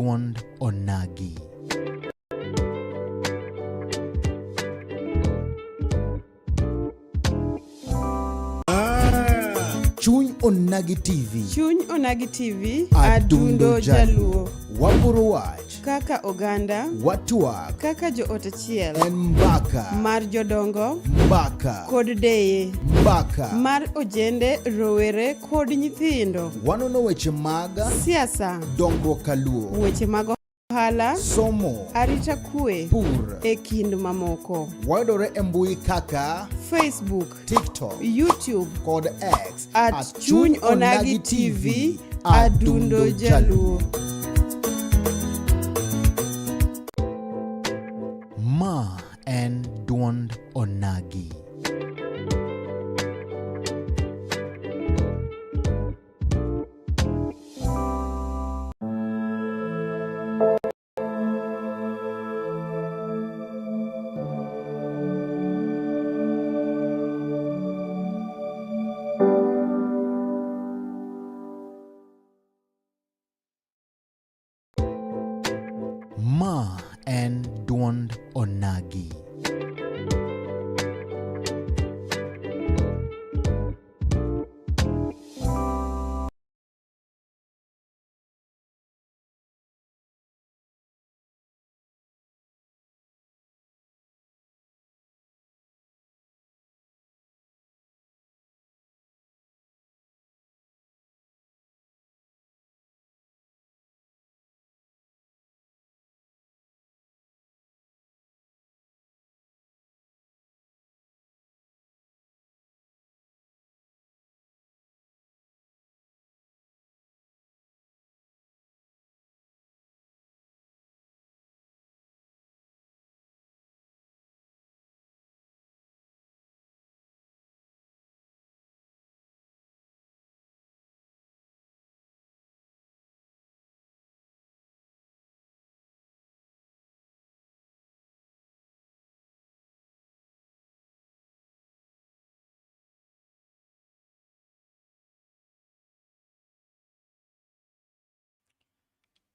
Duond Onagi. Chuny Onagi TV. Chuny Onagi TV. Adundo Jaluo. Wapuro wach. Kaka oganda. Watuak. Kaka jo ot achiel. En mbaka. Mar jodongo. Mbaka. Kod deye. Mbaka. Mar ojende, rowere kod nyithindo. Wanono weche mag siasa. dongruok kaluo. Weche mag ohala. Somo. Arita kwe. Pur. E kind mamoko. Wayudore e mbui kaka Facebook, TikTok, YouTube kod X at Chuny Onagi TV. Adundo Jaluo. Ma en Duond Onagi. Ma en Duond Onagi.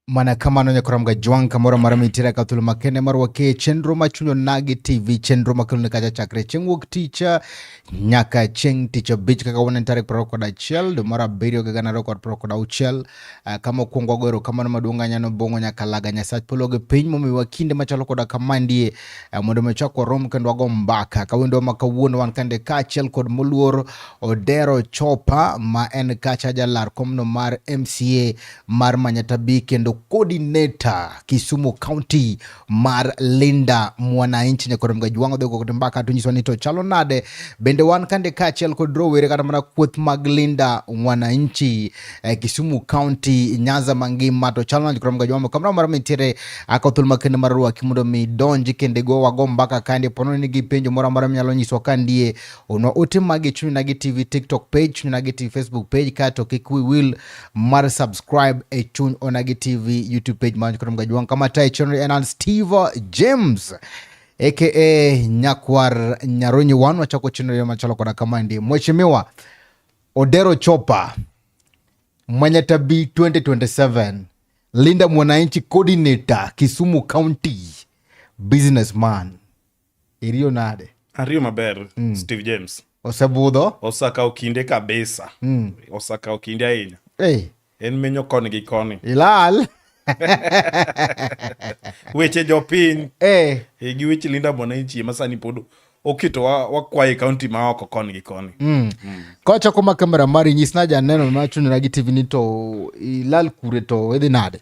Mana kama nonya kuramga juang kamora maramitira katulu makene marwake chenro Chuny Onagi TV chenro makulu kacha chakre chengwok ticha nyaka cheng ticha bich kaka wana ntarek parokoda chel do mara berio gagana rokod parokoda uchel kama kuongwa goro kama na maduanga nyano bongo nyaka laga nyasach pologe piny momi wakinde machalo koda kamandie mondo mechako rom kendo wago mbaka kawendo makawuono wan kande kachel kod moluor Odero Chopa ma en kacha jalar komno mar MCA mar Manyatabi kendo coordinator Kisumu County mar Linda mwananchi nyakoromga juango dego kutembaka tunyiswa nito chalo nade bende wan kande kachel kod rowere kata mana kuoth mag Linda mwananchi Kisumu County Nyanza mangima to chalo nyakoromga juango kamra mara mitire akothul makende marua kimundo mi donji kende go wagombaka kande pono nigi penjo mara mnyalo nyiswa kandie ono utimagi Chuny Onagi TV TikTok page Chuny Onagi TV Facebook page kato kikwi will mar subscribe e Chuny Onagi TV YouTube page manju kutoka juang kama tai channel and Steve James aka Nyakwar Nyaronyi wanu wachako channel ya machalo kwa kamandi Mheshimiwa Odero Chopa Manyatabi 2027 Linda mwananchi coordinator Kisumu County businessman Irio nade Ario maber Steve James Osebudho osaka okinde kabisa osaka okinde ahinya en menyo koni gi koni ilal weche jopiny gi weche Linda mwananchi masani pod okito wakwaye county ma oko koni gi koni kocha kuma kamera mari nyisna janeno ma Chuny Onagi TV ni to ilal kure to edhi nade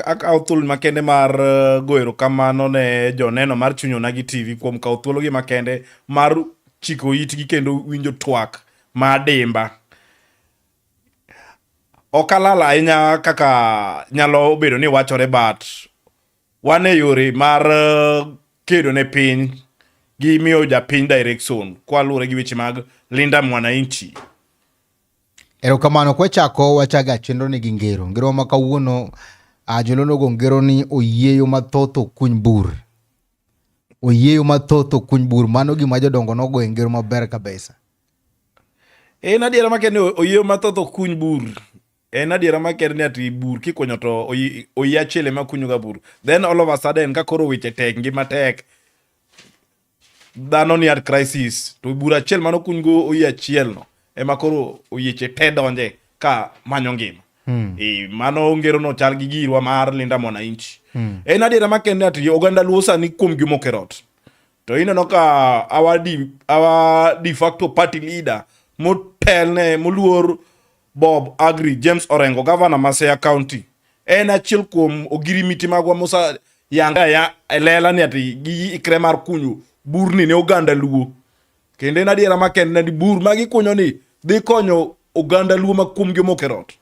akaw thuolo makende mar goero kamano ne joneno mar Chuny Onagi TV kuom kaw thuolo gi makende mar chiko itgi kendo winjo twak ma dimba okalala ahinya kaka nyalo bedo ni wachore bat wane yore mar kedo ne piny gi miyo japiny direction kwa lure gi weche mag Linda mwananchi. Erokamano kwa chako wachaga chenro ni ngero makawuono jolono go ngero ni oyieyo mathoth kuny bur. Oyieyo mathoth kuny bur mano gima jodongo nogo ngero maber kabisa. Nadiera makene oyieyo mathoth kuny bur En adiera maker ni ati bur kikunyo to oyi achiel ema kunyo ga bur. Then all of a sudden ka koro weche tek ngima tek. Dhano ni at crisis. To bur achiel mano kunygo oyi achiel no. Ema koro oyeche te donje ka manyo ngima. Mano ngero no chal gi girwa mar Linda Mwananchi. En adiera maker ni ati oganda luo sani kuom gi mokerot. To ineno ka our de facto party leader motelne moluor Bob Agri James Orengo governor Masaya County en achiel kuom ogirimiti magwa mosa yanga ya elela ni ati gi ikre mar kunyo burni ne oganda luo kendo en adiera makende ni bur magi kunyo ni dhi konyo oganda luo makum gi mokerot.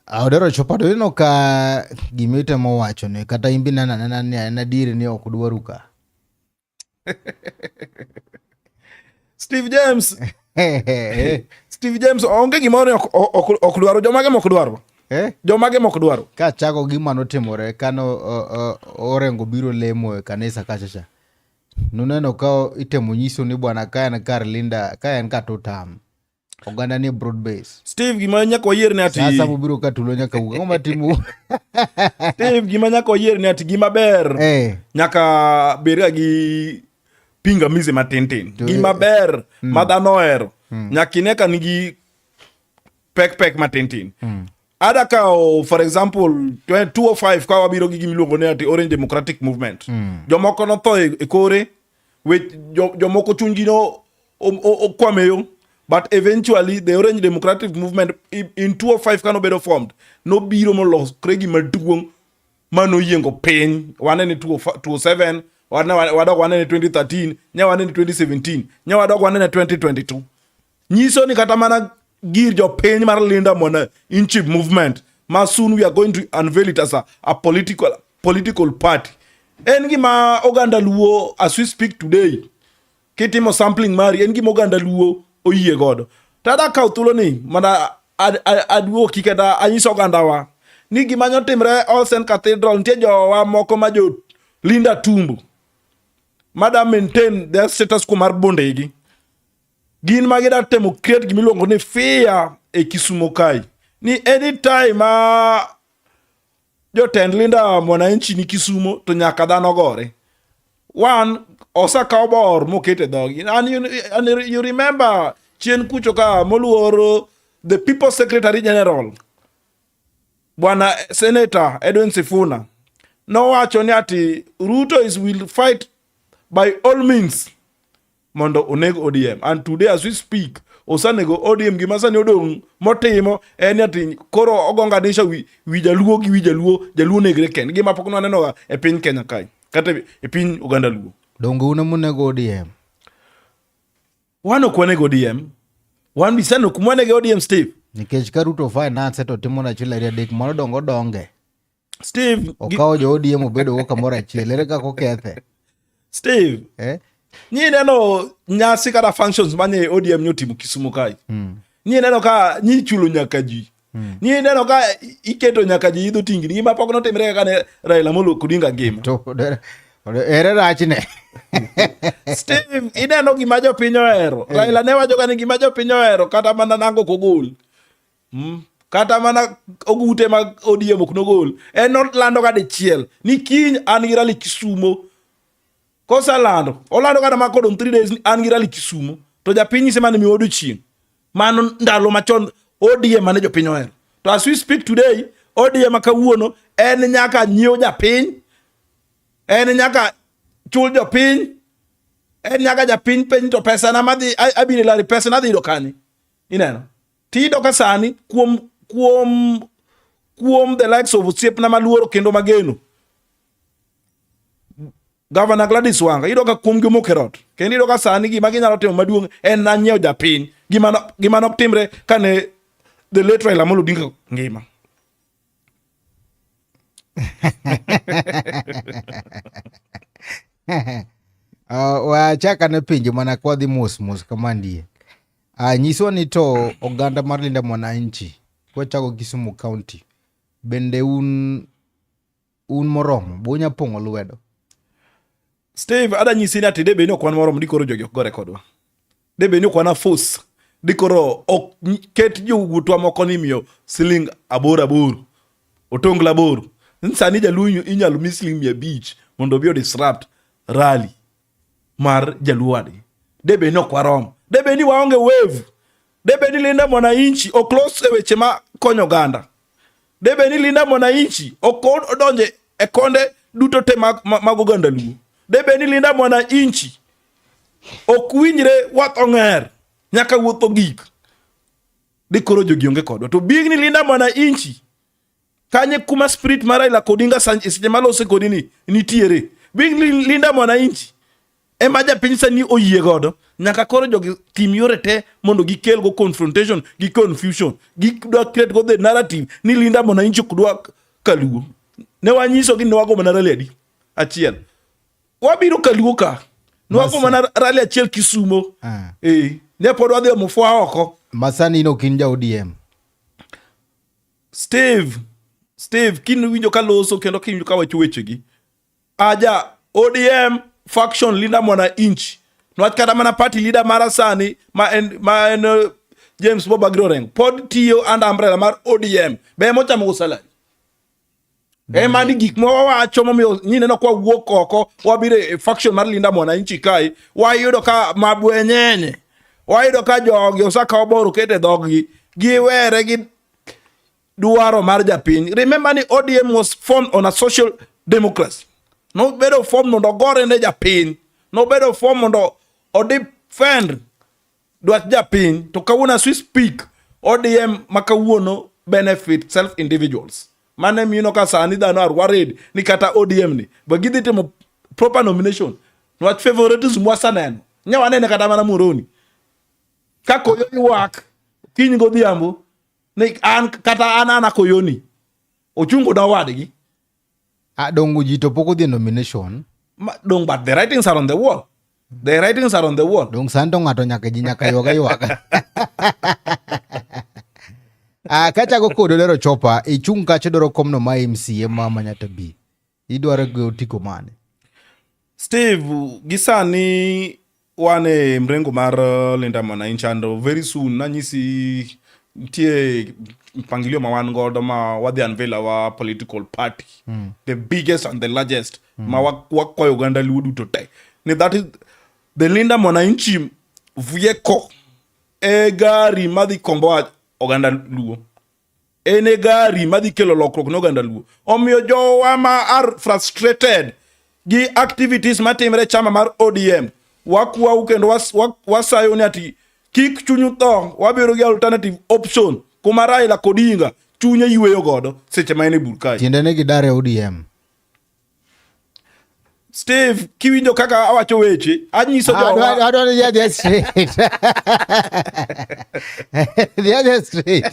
Odero chopado ino ka gimite mowacho ne kata imbi na diri ni ok dwaruka. Steve James Steve James onge gimoro ok dwaro jomage mok dwaro. Jomage mok dwaro. Ka chako gima notimore kano Orengo biro lemo e kanisa kachacha. Nuneno ka itemo nyiso ni bwana kaen kar Linda kaen ka totam. Oganda ni broad base. Steve gima nyako yier ni ati sasa biro ka tulo nyaka uga matimu. Steve gima nyako yier ni ati gima ber. Nyaka bera gi pinga mize matintin. Gima ber madanoero. Nyakineka nigi pek matintin. Ada ka for example 205 ka wabiro gi gimiluongo ne ati Orange Democratic Movement. Jomoko no to e kore jomoko chungi no okwameyo. But eventually the Orange Democratic Movement in 205 kano bedo formed. No biro molos kregi maduong mano yengo piny. Wane ni 207, wadok wane ni 2013, nya wane ni 2017, nya wadok wane ni 2022. Nyiso ni kata mana gir jo piny mar Linda Mwananchi movement. Ma soon we are going to unveil it as a political party. En gima oganda luo as we speak today. Kitimo sampling mari en gima oganda luo oyiye godo. Tada ka uthulo ni mana aduo kikeda anyiso oganda wa. Ni gima nyotimre All Saint Cathedral nitie jowa moko ma jo Linda Tumbo. Madam maintain their status quo mar bondegi. Gin magida temo create gimiluongo ni fear e Kisumo kai. Ni anytime jotend Linda Mwananchi ni Kisumo to nyaka dhano gore. One, osaka obor mokete dhogi. And you remember chien kucho ka moluor the People's Secretary General Bwana Senator Edwin Sifuna no wacho ni ati Ruto will fight by all means mondo onego ODM. And today as we speak osanego ODM gima sani odong motimo en ati koro ogonganisha wi jaluo gi wi jaluo negre ken gima pok nwaneno e piny Kenya kai kata e piny Uganda luo. Dongo una monego ODM. Wano kwane ODM. Wan bisano kumwane ODM Steve. Nikech ka Ruto finance to timo na chila ria dek mono donge. Steve okawo jo ODM obedo go kamoro achiel ere kako kethe. Steve nyi neno nyasi kata functions manye ODM nyotimo Kisumo kai. Nyi neno ka nyi chulo nyaka ji. Nyi neno ka iketo nyaka ji idho tingni gima pok notimre kane Raila Amolo Odinga ngima. To ere rachne. Steve ineno gima jo piny ohero. Raila ne wacho ni gima jo piny ohero kata mana nango kogol. Kata mana ogute mag ODM ok nogol. En not lando ga dichiel ni kiny an gi rally Kisumo. Kosa olando kada makodong 3 days an gi rally Kisumo. To japiny se mane mi odo chieng. Mano ndalo machon ODM mane jo piny ohero. To as we speak today ODM makawuono en nyaka nyiew japiny. En nyaka chul jopiny. En nyaka japiny piny to pesa na madhi abire lari pesa na dhi do kani. Ineno. Tido ka sani kuom the likes of Osiep na maluoro kendo mageno. Governor Gladys Wanga ido ka kuom gi mokerot. Kendo ido ka sani gima ginyalo timo maduong' en na nyiew japiny. Gima nok timre kane the late Raila Amolo Odinga ngima. Wachaka ne pinje mana kwadhi mos kamandie. Nyiso ni to oganda mar Linda Mwananchi kwa chako Kisumu County. Bende un moromo bonya pongo lwedo. Steve ada nyisi ni ati debe ni okwan moromo dikoro jogi ok gore kodwa. Debe ni okwana force Dikoro ok ket jowuotwa moko ni miyo siling aboro otongla aboro. Sani jaluo inyalo mi siling 500 mondo obi disrupt rally mar jaluo wadgi. Debe ni ok warom. Debe ni waonge wave. Debe ni Linda Mwananchi ok los e weche ma konyo oganda. Debe ni Linda Mwananchi ok odonje e konde duto te mag oganda luo. Debe ni Linda Mwananchi ok winjre wat ong'er nyaka wuotho gik. Dikoro jogi onge kodwa. To big ni Linda Mwananchi kanye kuma spirit mara ila kodinga seche malose kodini nitiere. Big Linda Mwananchi ema japiny sani oyie godo nyaka koro jogi tim yore te mondo gikel go confrontation gi confusion. Gidwa create go the narrative ni Linda Mwananchi kudwa kaluo. Ne wanyiso gi ne wago mana rally adi achiel. Wabiro kaluo ka. Ne wago mana rally achiel Kisumo. Ne pod wadhi omufwa oko. Masani no kinja ODM. Steve kin winjo ka loso kendo kin ka wacho wechegi. Aja ODM faction Linda Mwananchi. Nwach kata mana party leader mara sani ma en James Bobagiroreng. Pod tiyo under umbrella mar ODM. Be mochamo usalari. Mani gik mo wacho momiyo nyine no kwa wuok oko wabire faction mar Linda Mwananchi kai. Wayudo ka mabwenyenye. Wayudo ka jogi osaka oboru kete dhoggi. Giwere gi duaro mar japiny. Remember ni ODM was formed on a social democracy. No better form mondo gore ne japiny. No better form mondo o defend dwach japiny. To kawuna we speak ODM makawuono benefit self individuals. Mane mino ka sani dhano are worried ni kata ODM ni. But gidhi timo proper nomination. Nwach favoritism wasaneno. Nyawanene kata mana Muroni. Kako yoni wak. Kiny godhiambo. Kata ana koyoni. Ochungo na wadgi. Dongo jito poko the nomination. Dong, but the writings are on the wall. The writings are on the wall. Dong santo ngato nyaka jinyaka yoga. Kacha go Odero chopa ichung kacha doro komno ma MCA ma manyata bi. Idwaro go tiko mane. Steve, gisani wane mrengo mar Linda Mwananchi and very soon nanyisi tie mpangilio ma wan godo ma wadhi unveil our political party. The biggest and the largest. Ma wakoyo Uganda luo duto te. Ni that is the Linda Mwananchi vehicle. E gari madhi kombo Uganda luo. Ene gari madhi kelo lokrok no Uganda luo. Omiyo jowa ma are frustrated gi activities matimre chama mar ODM. Wakwa ukendo wasayo ni ati kik chunyu tho wabiro gi alternative option kuma Raila Kodinga chunye yweyo godo seche ma ene burkai. Tiende ne gidare ODM. Steve, kiwinjo kaka awacho weche, anyiso jowa. I don't hear that straight. The other straight.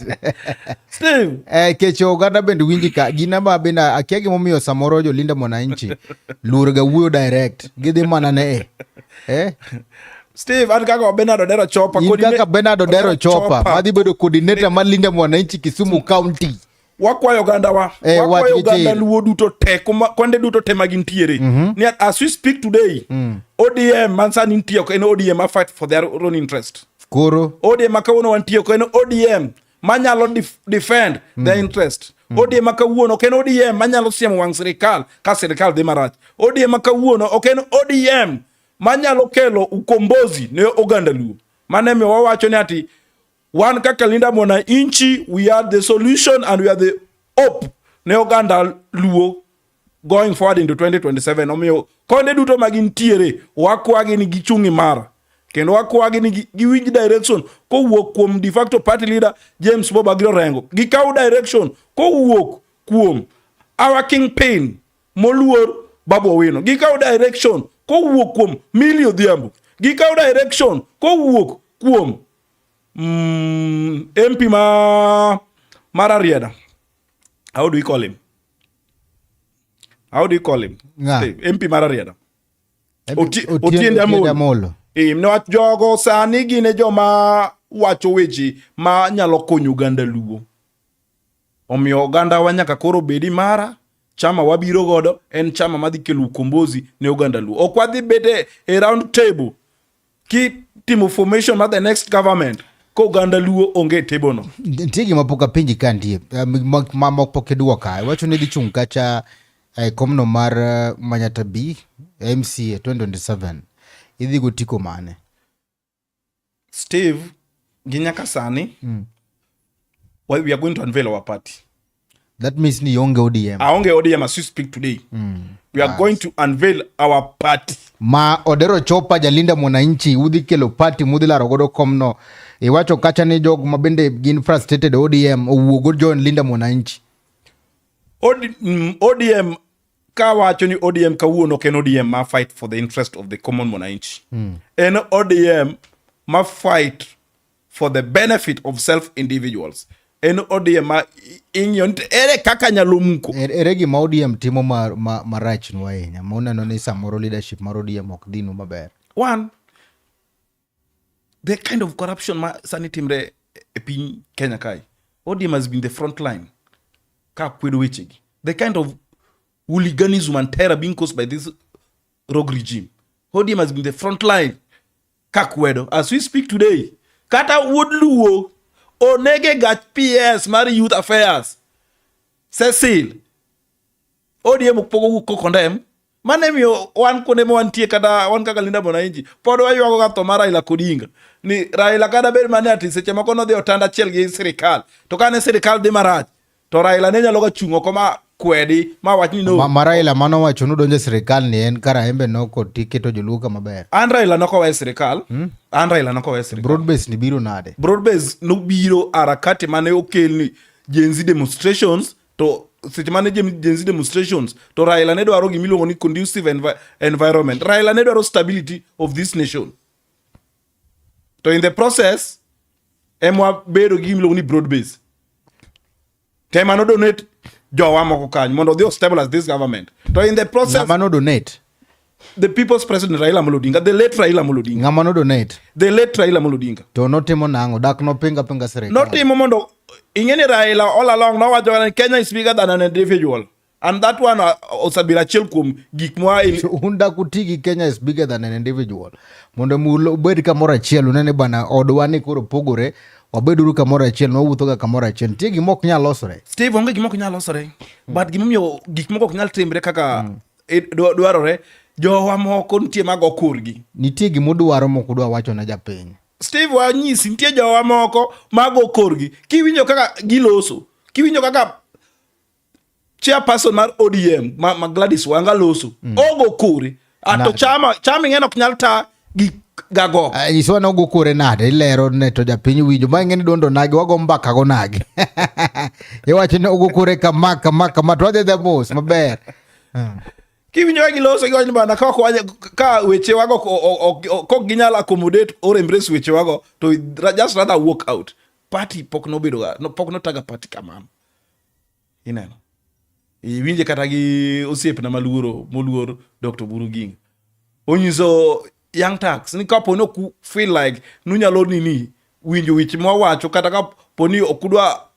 Steve. Kecho oganda bende winji ka. Gina ma benda akiagi momiyo samoro jo Linda Mwananchi. Lurga wuyo direct. Gidhi mana ne Steve, an kaka Benard Odero chopa. Kaka Benard Odero chopa. Madhi bedo coordinator mar Linda Mwananchi Kisumu County. Wakwayo Uganda wakwayo Uganda luo duto te kwande duto te magintiere. Ni as we speak today, ODM mansani ntiyo ko en ODM a fight for their own interest. Koro ODM makawuono wantiyo ko en ODM manyalo defend their interest. ODM makawuono ok en ODM manyalo siemo wang' sirikal ka sirikal dhi marach. ODM makawuono ok en ODM manyalo kelo ukombozi ne Uganda luo. Mane me wawacho ni ati wan kaka Linda Mwananchi, we are the solution and we are the hope ne Uganda luo going forward into 2027. Omiyo konde duto magintiere wakwagi ni gichungi mara. Kendo wakwagi ni giwinj direction kowuok kuom de facto party leader James Bobagiroreng. Gikaw direction kowuok kuom our kingpin moluor Babu Owino. Gikaw direction kowuok kuom Millie Odhiambo. Gikaw direction kowuok kuom MP Mararieda. How do we call him? Yeah. MP Mararieda. Otiende Amolo. No jogo sani gine joma wacho weche ma nyalo konyo Uganda luo. Omiyo Uganda wanyaka koro bedi mara. Chama wabiro godo en chama madhi kelo ukombozi ne Uganda luo. Okwadhi bede a round table ki timo formation ma the next government ko oganda luo onge table no. Nitie gima pok apenji ka nitie mok pok idwoka. Iwacho ni dhi chung' kacha komno mar Manyata B MCA 2027. Idhi go tiko mane? Steve, gi nyaka sani, we are going to unveil our party. That means ni onge ODM. Aonge ODM as you speak today. We are going to unveil our party. Ma Odero chopa jalinda mwananchi udhi kelo party mudhi laro godo komno. Iwacho kacha ni jog mabende gin frustrated ODM owuogo join linda mwananchi. ODM ka wacho ni ODM kawuono ken ODM ma fight for the interest of the common mwananchi. En ODM ma fight for the benefit of self individuals. En ODM ma ing'yo ere kaka nyalo muko. Ere gima ODM timo marach nwa ahinya. Mauneno ni samoro leadership mar ODM ok dinu maber. One, the kind of corruption ma sani timre e piny Kenya kai. ODM has been the front line. Ka kwedo wechegi. The kind of hooliganism and terror being caused by this rogue regime. ODM has been the front line. Ka kwedo. As we speak today, kata Woodluo onege gach PS mar youth affairs. Cecil. ODM pogo ko condemn. Mane miyo wan kone mo wantie kada wan kaka linda mwananchi. Pod wayuago ga to mar Raila Odinga. Ni Raila kada ber mane ati seche moko no dhi otanda achiel gi sirikal. To kane sirikal dhi marach, to Raila ne nyalo ga chungo koma kwedi ma wach ni no. Raila mano wacho no donje sirikal ni en kara embe no ko tiketo joluka maber. An Raila noko we sirikal. An Raila noko we sirikal. Broadbase ni biro nade? Broadbase no biro harakati mane okel ni Gen Z demonstrations to seche mane Gen Z demonstrations to Raila ne dwaro gimiluongo ni conducive environment. Raila ne dwaro stability of this nation. To in the process, emwa bedo gimiluongo ni broadbase. Tema no donate jowa moko kanyo mondo odhi stabilize this government. To in the process, ngama no donate? The people's president Raila Odinga, the late Raila Odinga. Ngama no donate? The late Raila Odinga. To notimo nango dak no pinga sirikal. Notimo mondo ingeni Raila all along no wacho ni Kenya is bigger than an individual. And that one osabira achiel kuom gik mwa unda kutigi Kenya is bigger than an individual. Mondo mulo bed kamoro achiel unene bana odwa ni koro pogore wabeduru kamoro achiel no wuotho ga kamoro achiel. Tie gimok nyal losore. Steve onge gimok nyal losore. But gimomiyo gik moko ok nyal timre kaka dwarore. Jowa moko nitie mago kurgi. Nitie gimodwaro moko dwa wacho na japiny. Steve wanyisi nitie jowa moko mago kurgi. Kiwinjo kaka giloso. Kiwinjo kaka chairperson mar ODM ma Gladys Wanga loso. Ogo kuri. Ato chama ng'eno ok nyal ta gi gago. Iso na ogo kure nade ilero ne to japiny winjo. Ma ng'eni Duond Onagi wago mbaka go nagi. Iwacho ni ogo kure kama to wadhi the most maber. Kiwinjo ka giloso giwacho bana ka weche wago kok ginyal accommodate or embrace weche wago to just rather walk out. Party pok no bedo pok no taga party kamano. Ineno. Iwinje kata gi osiepna moluor Dr. Buruginga. Onyiso young tax ni kapo no ku feel like nunyalo nini winjo wich mwawacho kata kapo ni okudwa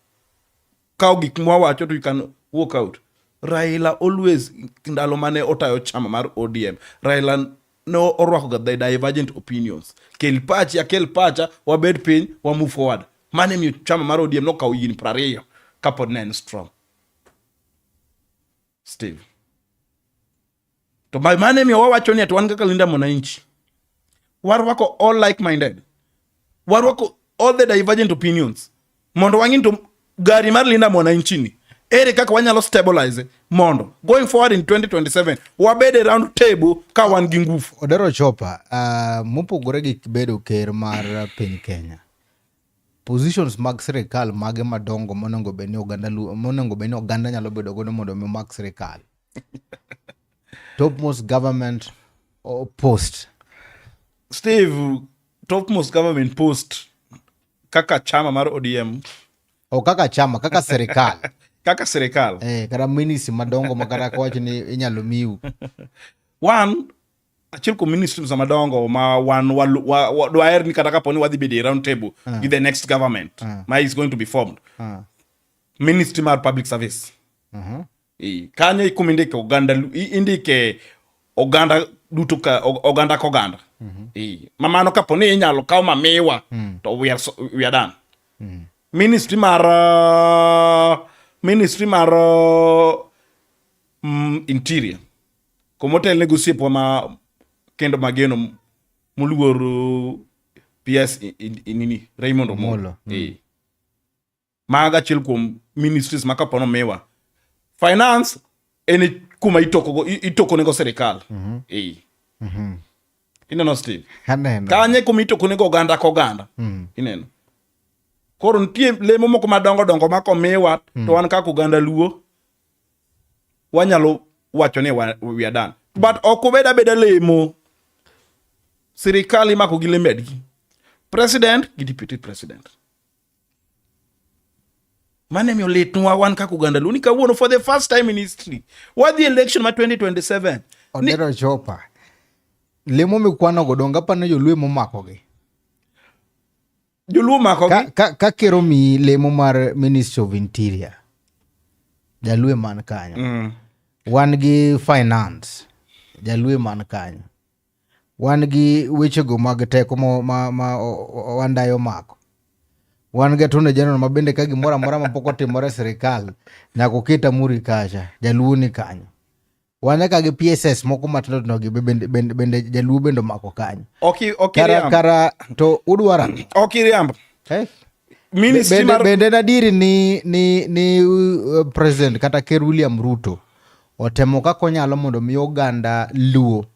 kao gik mwawacho to you can walk out. Raila always ndalo mane otayo chama mar ODM. Raila no orwako ga the divergent opinions. Kel pacha wabed piny wa move forward. Mane mi chama mar ODM no kawo yin 20 kapo nen strong. Steve. To by mane mi wawacho ni atwan kaka linda mwananchi. Warwako all like-minded. Warwako all the divergent opinions. Mondo wang'in to gari mar linda mwananchi ni. Ere kaka wanyalo stabilize mondo. Going forward in 2027, wabede round table ka wan gi ngufu. Odero chopa, mopogore gi bedo ker mar piny Kenya. Positions mag sirikal mage madongo monengo beni oganda nyalo bedo godo mondo mi mag sirikal. Topmost government post. Steve, topmost government post kaka chama mar ODM. O kaka chama, kaka sirikal. Kaka sirikal. Kada ministry madongo makara kwa wacho ni inyalo miu. One, achiel ko ministries madongo ma wan dwaer ni kata kapo ni wadhi bedi round table with the next government ma is going to be formed. Ministry mar public service. Kanye kumindike indike oganda duto ka oganda koganda. Mamano kapo ni inyalo kaw mamiwa to we are done. Ministry mar interior komotel negosiepo ma kendo mageno muluor PS nini Raymond Omolo. Maga chiel kuom ministries makapono miwa. Finance ene kuma itoko nego serikal. Ineno Steve. Kanye kuma itoko nego oganda koganda. Ineno. Koro nitie lemo moko madongo makomiwa to wan kaka oganda Luo wanyalo wacho ni we are done. But okobeda lemo. Sirikal imako gi lemedgi. President gi deputy president. Mane mi oletnwa wan kaka oganda Luo ni kawuono for the first time in history. What the election ma 2027. Odero chopa. Lemo mikwano godonga pa ne joluo momako gi. Joluo mako gi ka kero mi lemo mar Ministry of Interior. Jalue man kanyo. Wan gi finance. Jalue man kanyo. Wan gi wechego mag teko ma wandayo mako. Wan gi attorney general mabende ka gimoro amora mapok otimore sirikal nyaka keta muri kacha Jaluo ni kanyo. Wan ka gi PSS moko matindo gi bende Jaluo bende mako kanyo. Kara to udwara. Okiriambo. Ministry bende nadiri ni President kata Ker William Ruto otemo kako nyalo mondo mi oganda Luo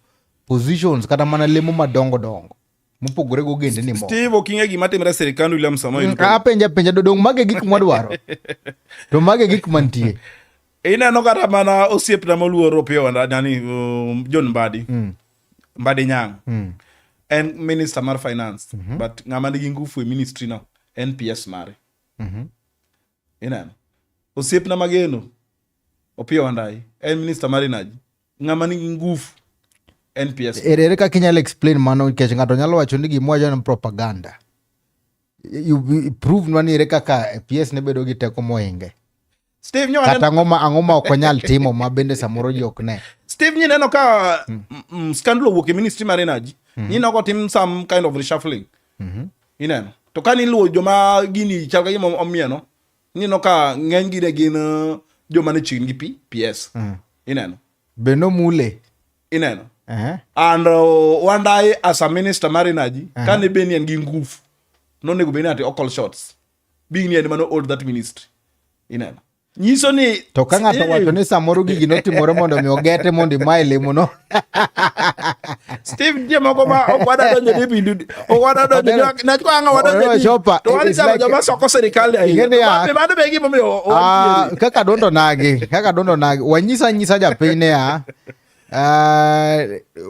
positions kata mana lemo madongo mopogore go gende ni mo. Steve okinge gima timre sirikal William Samoei Ruto. Penja dodong mage gik mwadwaro. To mage gik mantie. Ineno kata mana osiepna moluoro pio nani John Mbadi Nyang. En minister mar finance but ngama nigi ngufu e ministry no NPS mare. Ineno. Osiepna mageno opio ndai en minister mar energy. Ngama nigi ngufu NPS. Ere ka kinyalo explain mano kech ngato nyalo wacho ni gimwacho ni propaganda. You prove nwa ni ere kaka PS ne bedo gi teko moinge. Steve nyo kata angoma okonyal timo mabende samoro jok ne. Steve nyi neno ka scandal wuok e ministry mar energy. Nyi no tim some kind of reshuffling. Ineno. To kani luo joma gini chalga yimo omieno. Nyi no ka ngeny gine gin joma ne chin gi PS. Ineno. Beno mule. Ineno. And one day as a minister mar energy kane beni en gi ngufu no nego beni ati all shots being ni mano hold that ministry. Ineno. Nyiso ni to ka ngato wacho ni samoro gigi notimore mondo mi ogete mondo mai lemo no. Steve je moko ma okwada donjo ne bindu okwada donjo na kwa anga wada donjo to wali sama joma soko serikali ai mano be gimo mo kaka Duond Onagi wanyisa japine ya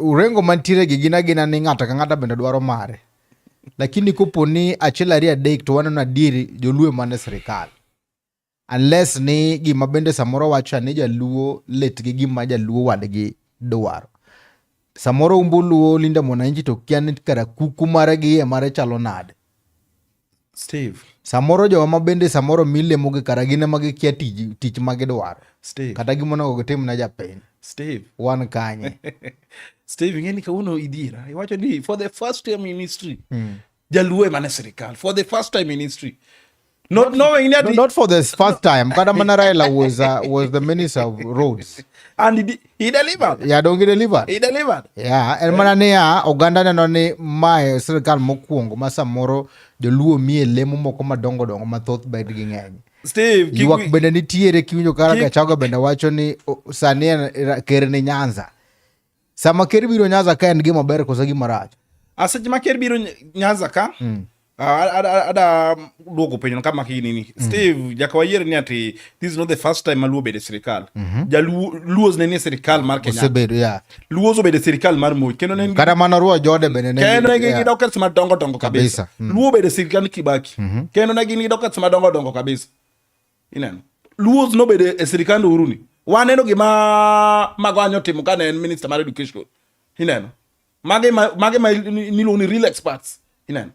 urengo mantire gina ni ngata ka ngata bende dwaro mare lakini kopo ni achiel ariyo adek to waneno adiri joluo mane sirikal unless ni gima bende samoro wacho ni Jaluo let gi gima Jaluo wadgi dwaro samoro umbuluo linda mwananchi to kian kara kuku mare gi mare chalo nade Steve samoro jo mabende samoro mile moge kara gine mage kia tich mage dwaro Steve kata gimona ogotim na japen Steve wan kanye Steve ngeni ka uno idira iwacho ni for the first time in history Jaluo mane serikal for the first time in history not for the first time kada Manaraila was the minister of roads and he delivered. Yeah, don't get delivered. He delivered. Yeah, and manania Uganda na ni mai serikal mokuongo masamoro Jaluo mie lemo moko madongo mathoth bed gi ngeny. Steve yuak bende nitiere kiwinjo kara Gachaga bende wacho ni sani ker ni Nyanza sama ker biro Nyanza ka en gima ber kosa gima rach aseche ma ker biro Nyanza ka ada duogo penyo kama nini Steve jaka wayier ni ati this is not the first time Luo bede sirikal Luo ne sirikal mar Kenya osebedo ya Luo bede sirikal mar Moi kendo ne kada mana ruo jode bende ne kendo ne gi dockets madongo kabisa Luo bede sirikal Kibaki kendo ne gi dockets madongo kabisa ineno Luo no bede e sirikal Uruni waneno gima magwanyo timo kana en minister mar education ineno mage nilo ni real experts ineno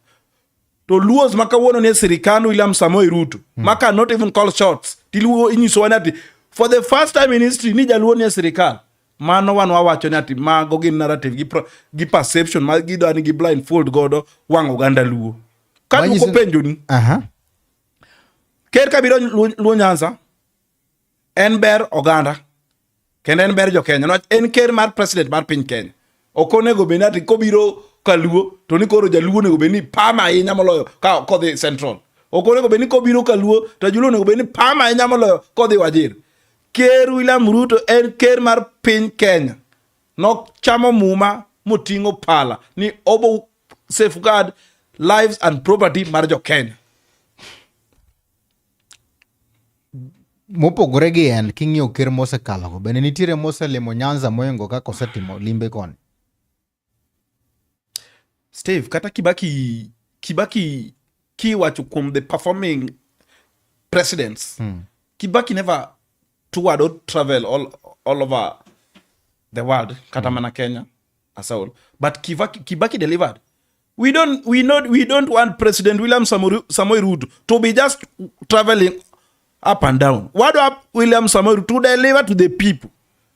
to Luos makawuono ne sirikal William Samoei Ruto maka not even call shots tiluo inyiso wanati for the first time in history ni Jaluo ne sirikal Mano wan wawacho ni ati mago gin narrative gi perception ma gidwani gi blindfold godo wang' oganda luo. Ka duoko penjoni, ker kabiro luo Nyanza, en ber oganda, kendo en ber jo Kenya. En ker mar president mar piny Kenya. Ok onego bed ni ati kobiro kaluo, to ni koro jaluo onego bed ni pama ahinya moloyo kodhi Central. Ok onego bed ni kobiro kaluo, to jaluo onego bed ni pama ahinya moloyo kodhi Wajir. Ker William Ruto en ker mar piny Kenya. Nok chamo muma moting'o pala ni obo safeguard lives and property mar jo Kenya. Mopogore gi en king'iyo ker mosekalogo, bende nitiere moselimo Nyanza moingo kaka osetimo limbe koni. Steve, kata Kibaki kiwacho kuom the performing presidents. Kibaki never toured or travel all over the world, kata mana Kenya as a whole. But Kibaki delivered. We don't want President William Samoei Ruto to be just traveling up and down. What up William Samoei Ruto to deliver to the people?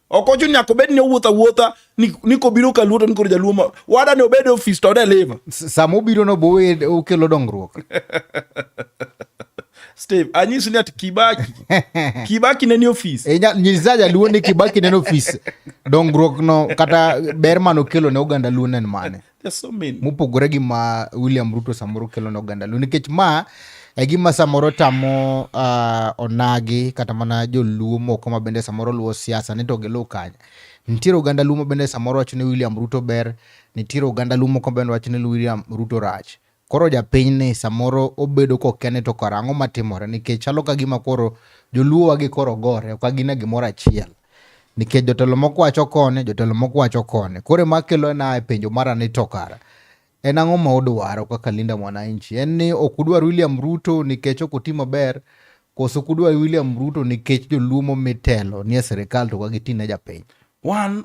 Okochu nyako bed ni wuotha ni kobiro kaluo to ni koro jaluo wada ni obed office to deliver. Samo biro no bowe okelo dongruok. Steve, anyisi ni ati Kibaki ne ni office. Nyisa jaluo ni Kibaki ne ni office. Dongruok no kata ber man okelo ne oganda luo nen mane. There's so many. Mopogore gi ma William Ruto samoro kelo ne oganda luo. Nikech ma e gima samoro tamo Onagi kata mana joluo moko ma bende samoro luo siasa ni to giluw kanya. Nitiere oganda luo ma bende samoro wacho ni William Ruto ber, nitiere oganda luo moko bende wacho ni William Ruto rach. Koro japiny ni samoro obedo kokene to karang'o matimore, nikech chalo ka gima koro joluo wagi koro gore, ok gine gimoro achiel. Nikech jotelo moko wacho kone, jotelo moko wacho kone. Kore makelo na penjo mara ni to kara. En ang'o ma odwaro kaka linda mwananchi? En ni ok udwar William Ruto nikech ok otimo ber, koso ok udwar William Ruto nikech joluo momitelo ni sirikal to gitine japiny? Wan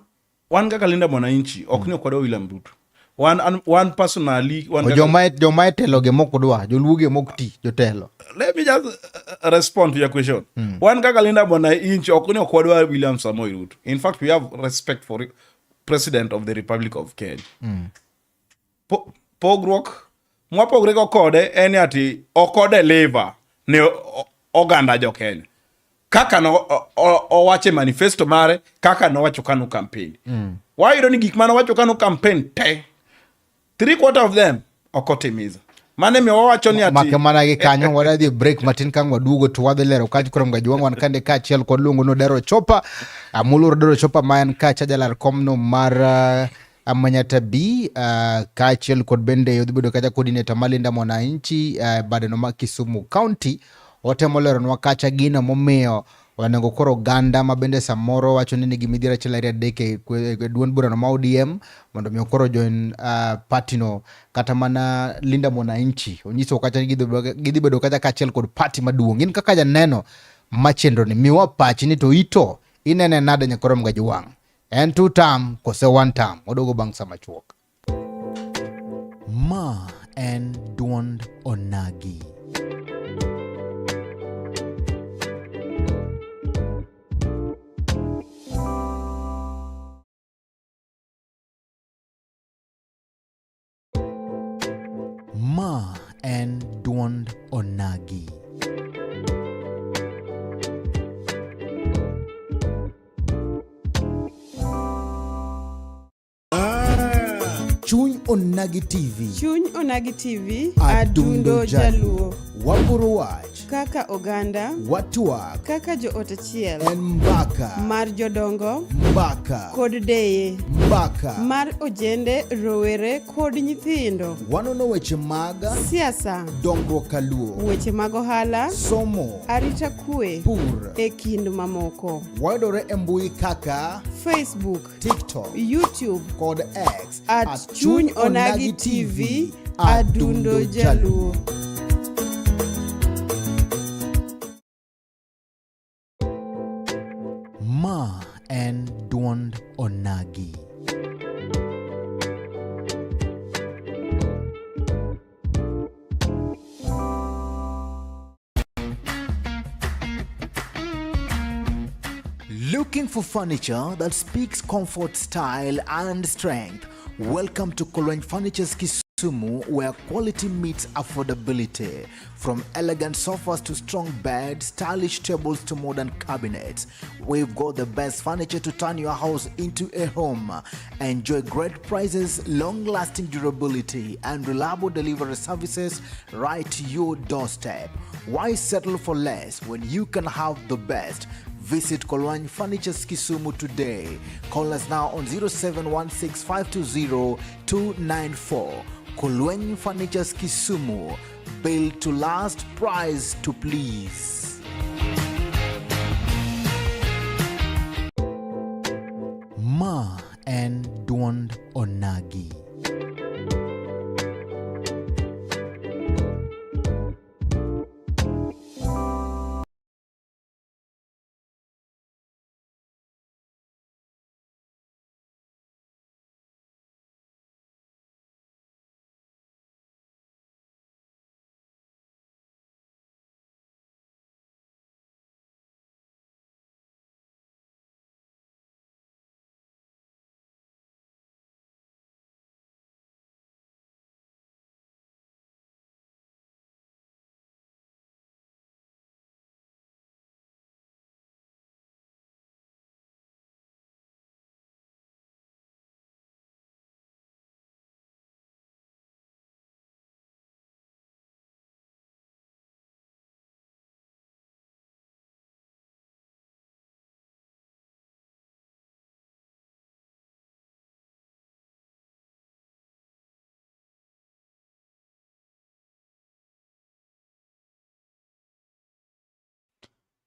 kaka linda mwananchi ok ni okwadwa William Ruto. One personally, joma telo ge moko dwa, joluo ge mok ti, jotelo. Let me just respond to your question. One kaka linda mwananchi ok ni okwadwa William Samoei Ruto. In fact, we have respect for President of the Republic of Kenya. Pogruok mwapogre go kode en ati okodeliver ne oganda jo Kenya. Kaka no owache manifesto mare, kaka no wacho kanu campaign. Wayudo ni gik mano wacho kanu campaign te 3/4 of them okotimiza. Mane mi wawacho ni ati make mana gi kanyo wadhi break matin kang waduogo to wadhi lero kach kurom ga juang wan kande ka achiel kod luongo no Odero chopa amulur Odero chopa man ka chajalar komno mar Amanyata B ka achiel kod bende yodhi bedo kacha coordinator malinda mwananchi badeno ma Kisumu County. Otemo lero nwa kacha gino momiyo wanengo koro ganda ma bende samoro wacho ni nigi midhiero achiel ariyo adek e duond bura no ma ODM mondo mi koro join party no kata mana linda mwananchi onyiso kacha gidhi bedo kacha kachiel kod party maduong'. In kaka janeno machenro ni miwa pachi ni to ito inene nade nyakorom ga juwang'. En 2 term kose 1 term odogo bang' sama chuok. Ma en Duond Onagi. Ma en Duond Onagi. Chuny Onagi TV. Chuny Onagi TV. Adundo Jaluo. Wapuro wach. Kaka oganda. Watwak. Kaka joot achiel. En mbaka. Mar jodongo. Mbaka. Kod deye. Mbaka. Mar ojende, rowere kod nyithindo. Wanono weche mag siasa. dongruok kaluo. Weche mag ohala. Somo. Arita kwe. Pur. E kind mamoko. Wayudore e mbui kaka Facebook, TikTok, YouTube kod X at Chuny Onagi TV. Adundo Jaluo. Ma en Duond Onagi. Looking for furniture that speaks comfort, style, and strength? Welcome to Kolweny Furniture's Kisumu, where quality meets affordability. From elegant sofas to strong beds, stylish tables to modern cabinets, we've got the best furniture to turn your house into a home. Enjoy great prices, long-lasting durability, and reliable delivery services right to your doorstep. Why settle for less when you can have the best? Visit Kolweny Furniture's Kisumu today. Call us now on 0716-520-294. Kolweny Furniture's Kisumu. Built to last, price to please. Ma and Duond Onagi.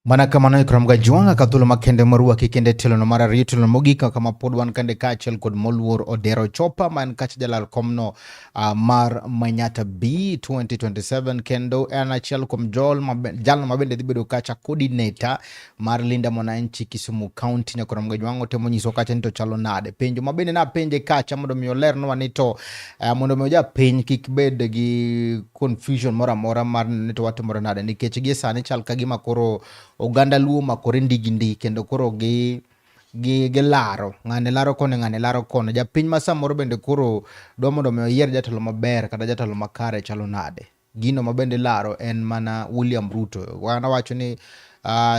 Mana kamano ikramga juanga kathulo makende marua kikende telo no mara rito no mogika kama podwan kande kachel kod Benard Odero chopa man kach jalal komno mar Manyata B 2027 kendo anachel kom jal mabende dhibedo kacha coordinator mar linda mwananchi Kisumu County nyakoramga juango temo nyiso kacha nito chalo nade penjo mabende na penje kacha mondo mi oler no wanito mondo mi oja penj kikbed gi confusion mora mar nito watu mora nade nikech gi sani chal kagima koro oganda luo makore ndigindi kendo koro gi laro ng'ane laro kone ng'ane laro kone japiny ma samoro bende koro dwa mondo mi oyier jatelo maber kata jatelo makare chalo nade gino mabende laro en mana William Ruto wana wacho ni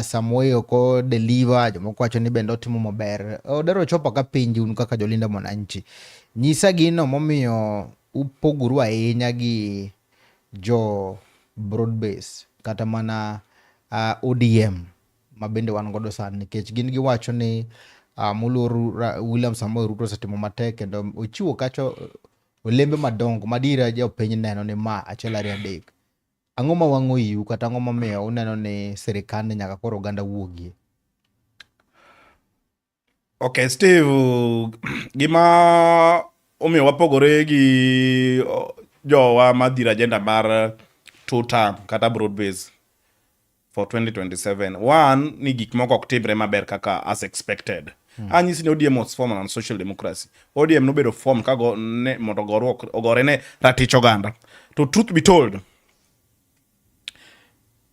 Samuel ko deliver jomoko wacho ni bende otimo maber Odero chopa ka pinji un kaka jolinda mwananchi nyisa gino momiyo upoguru ahinya gi jo broad base kata mana ODM mabende wan godo sani nikech gin giwacho ni muluor William Samuel Ruto setimo matek kendo ochiwo kacho olembe madongo madira jo piny neno ni ma achiel ariyo adek ang'o ma wang'o iu kata ang'o momiyo uneno ni sirikal nyaka koro oganda wuogie. Okay, Steve, gima omiyo wapogore gi jowa madhira agenda mar two term kata broad base for 2027. One, ni gik moko ok timre maber kaka as expected. Anyisi ni ODM was formed on social democracy. ODM no bedo form kago ne mondo ogore ne ratich oganda. To truth be told,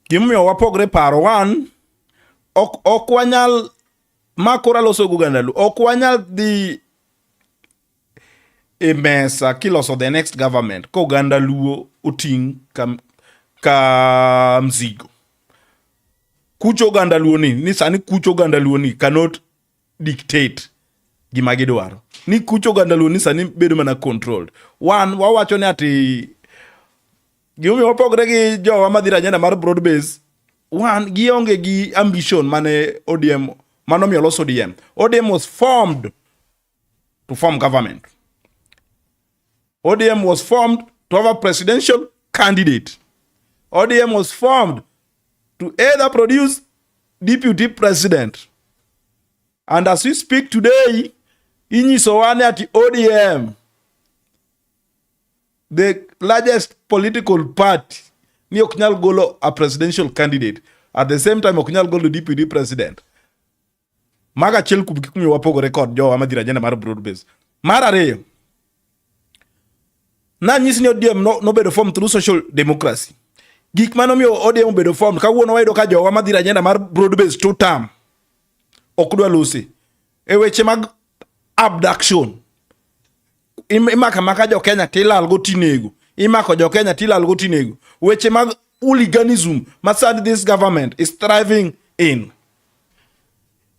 gimomiyo wapogre paro one, ok wanyal makora loso guganda lu. Ok wanyal dhi e mesa kiloso the next government ko oganda luo uting ka mzigo. Kucho ganda luoni, ni sani kucho ganda luoni cannot dictate gima gidwaro. Ni kucho ganda luoni sani bedo mana controlled. One, wawacho ni ati giomi wapogre gi jowa madhira agenda mar broad base. One, gionge gi ambition mane ODM, mano loso ODM. ODM was formed to form government. ODM was formed to have a presidential candidate. ODM was formed to either produce deputy president. And as we speak today, inyisowane ati ODM, the largest political party, ni oknyal golo a presidential candidate. At the same time, oknyal golo deputy president. Maga chel kubikumi wapogo record jo amadira agenda mar broad base. Mara reyo. Na nyisi ni ODM no bedo form through social democracy. Gik mano miyo ODM bedo form kawuono wayudo ka jowa madhira agenda mar broad base two term ok dwa losi. E weche mag abduction. Imaka maka jo Kenya tilal go tinego. Imako jo Kenya tilal go tinego. Weche mag hooliganism masad this government is thriving in.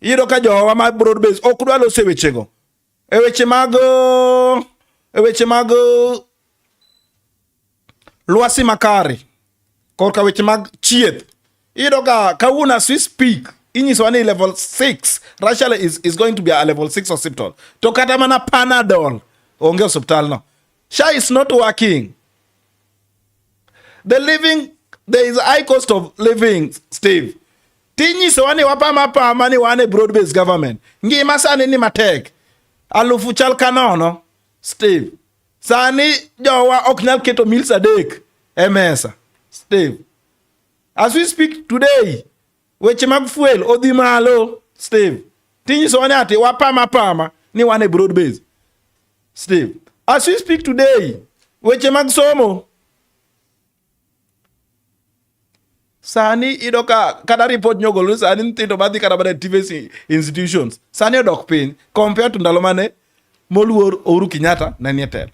Iyudo ka jowa ma broad base ok dwa loso wechego. E weche mag lwasi makare. Korka weche mag chieth. Iyudo ka kawuna as we speak inyiso ni level 6 Russia is going to be a level 6 hospital. To kata mana Panadol onge hospital no. SHA is not working. There is a high cost of living, Steve. Tinyiso wani wapama ni wane broad based government. Ngima sani ni matek. Alufu chal kanono, Steve. Sani jowa ok nyal keto meals adek emesa, Steve. As we speak today, weche mag fuel odhi malo, Steve. Tinyiso wani ati wapama ni wane broad based, Steve. As we speak today, weche mag somo. Sani idoka kada report nyogolo sani ntito badhi kada bada TVC institutions. Sani odok piny compared to ndalo mane moluor Uhuru Kenyatta na nie telo.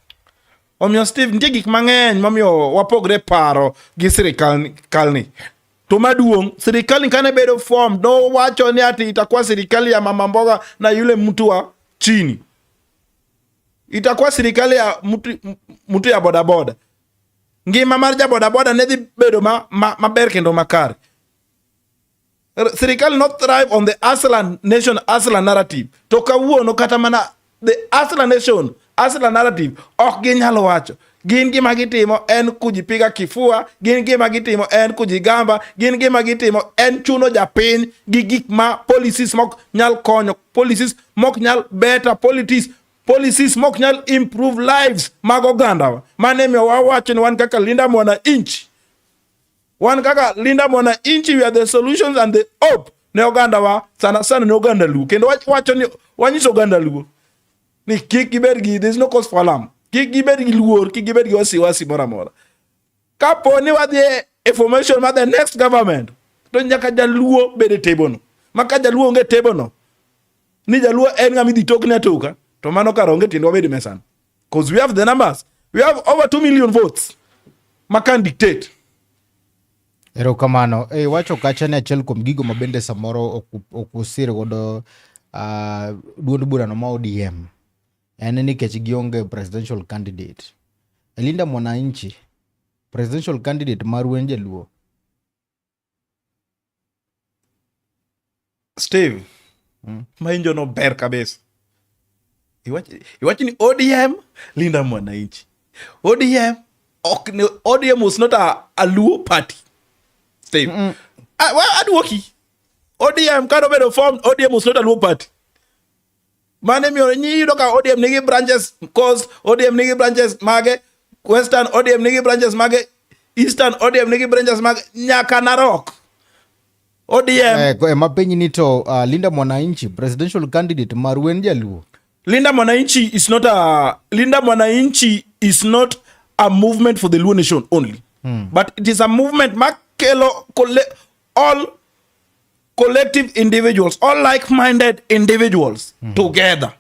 Omiyo Steve nitie gik mang'eny momiyo wapogre paro gi sirikal ni. To maduong' sirikal ni kane bedo form no wacho ni ati itakuwa sirikali ya mama mboga na yule mtu wa chini. Itakuwa sirikali ya mtu ya bodaboda. Ngima mar ja bodaboda ne dhi bedo maber kendo makare. Sirikal not thrive on the Aslan nation, Aslan narrative. To kawuono kata mana the Aslan nation, Aslan narrative ok ginyalo wacho. Gin gima gitimo en kujipiga kifua, gin gima gitimo en kujigamba, gin gima gitimo en chuno japiny gi gik ma policies mok nyal konyo, policies mok nyal better policies mok nyal improve lives mag oganda. Mane miyo wawacho ni wan kaka linda mwana inchi. Wan kaka linda mwana inchi, we are the solutions and the hope ne oganda wa sana ne oganda luo. Kendo wacho ni wanyiso oganda luo ni kik gibed gi, there is no cause for alarm. Kik gibed gi luor, kik gibed gi wasiwasi mora. Kapo ni wadhi e formation ma the next government, to nyaka jaluo bede table no. Maka jaluo onge table no, ni jaluo en ng'ama idhi tokne atoka, to mano kar onge tindo wabed mesan. Because we have the numbers. We have over 2 million votes. Makan dictate. Erokamano. Wacho kacha ni achiel kuom gigo mabende samoro okusir godo duond burano ma ODM. En nikech gionge presidential candidate. Linda Mwananchi, presidential candidate marwa en jaluo. Steve, mainjo no ber kabisa. Iwachi ni ODM, Linda Mwananchi. ODM was not a Luo party. Steve. Aduoki. ODM kind of made a form, ODM was not a Luo party. Mane miyo nyi doka ODM nigi branches coast, ODM nigi branches mage, western ODM nigi branches mage, eastern ODM nigi branches mage, nyaka Narok. ODM. Mapenyi nito Linda Mwananchi, presidential candidate marwa en jaluo. Linda Mwananchi is not a movement for the Luo nation only. But it is a movement makelo all collective individuals, all like-minded individuals together.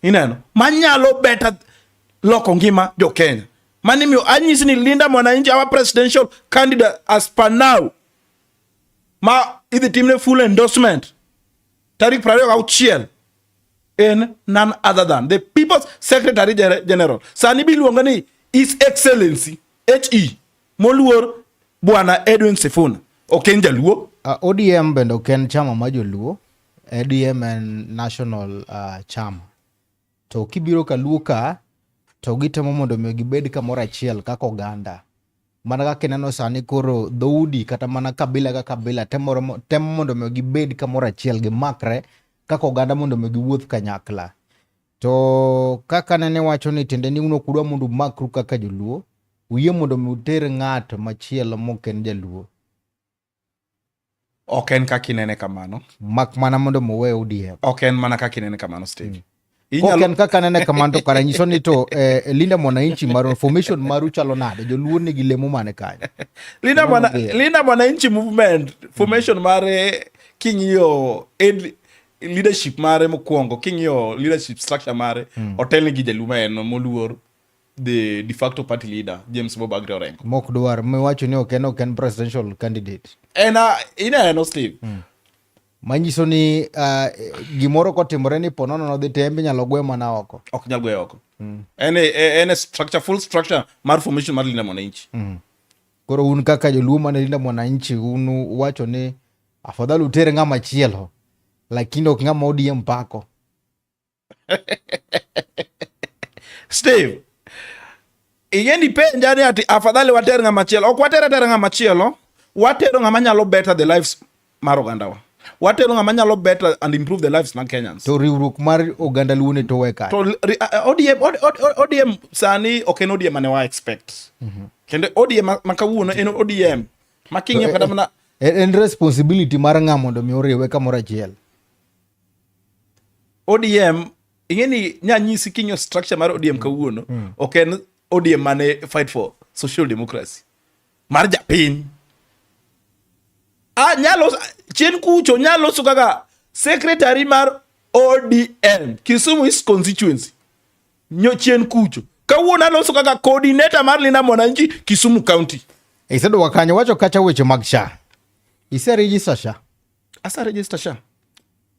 Manyalo better loko ngima jo Kenya. Manimyo anyisi ni Linda Mwananchi our presidential candidate as per now. Ma idhi timne full endorsement. Tarik 26 in none other than the People's Secretary General. Sani biluonga ni His Excellency HE Moluor Bwana Edwin Sifuna. Oken jaluo. ODM bendo ken chama ma joluo. ODM en national chama. To kibiro ka luo ka, to gitemo mondo miyo gibed kamoro achiel kaka oganda. Mana kaka ineno sani koro dhoudi kata mana kabila ka kabila temo mondo miyo gibed kamoro achiel gimakre kaka oganda mondo miyo giwuoth kanyakla. To kaka nene wacho ni tiende ni uno kudwa mondo makru kaka joluo, uye mondo miyo uter ng'at machielo moken jaluo. Oken kaka inene kamano. Mak mana mondo muwe ODM. Oken mana kaka inene kamano, Steve. Oken kaka nene kamano to kara nyiso ni to Linda Mwananchi maru formation maru chalo nade joluo nigi lemo mane kanyo. Linda Mwananchi movement formation mare king'iyo leadership mare mokwongo king'iyo leadership structure mare otelne gi jaluma en moluor the de facto party leader James Bob Agre Orengo mok dwar miwacho ni ok en presidential candidate ineno Steve manyiso ni gimoro kotimore ni ponono nodhi tembe nyalo gwe mana oko ok nyal gwe oko en structure full structure mar formation mar Linda Mwananchi koro un kaka joluo mane Linda Mwananchi un wacho ni afadhali utere ng'ama chielo lakini ok ng'ama ODM pako. Steve igeni penja ni ati afadhali water ng'ama chielo ok water ng'ama chielo watero ng'ama nyalo better the lives mar ogandawa watero ng'ama nyalo better and improve the lives mag Kenyans to riwruok mar oganda luo ne to weka to ODM sani ok en ODM mane wa expect kendo ODM makawuono en ODM making'e kata mana en responsibility mar ng'a mondo mi oriwe kamoro achiel. ODM ingeni nyanyisi kinyo structure mar ODM kawuono ok en ODM mane fight for social democracy mar japiny nyalo chien kucho nyalo sukaga secretary mar ODM Kisumu East constituency chien kucho kawuono aloso kaka coordinator mar Linda Mwananchi Kisumu county. Isedo wakanyo wacho kacha weche mag SHA ise register SHA asa register SHA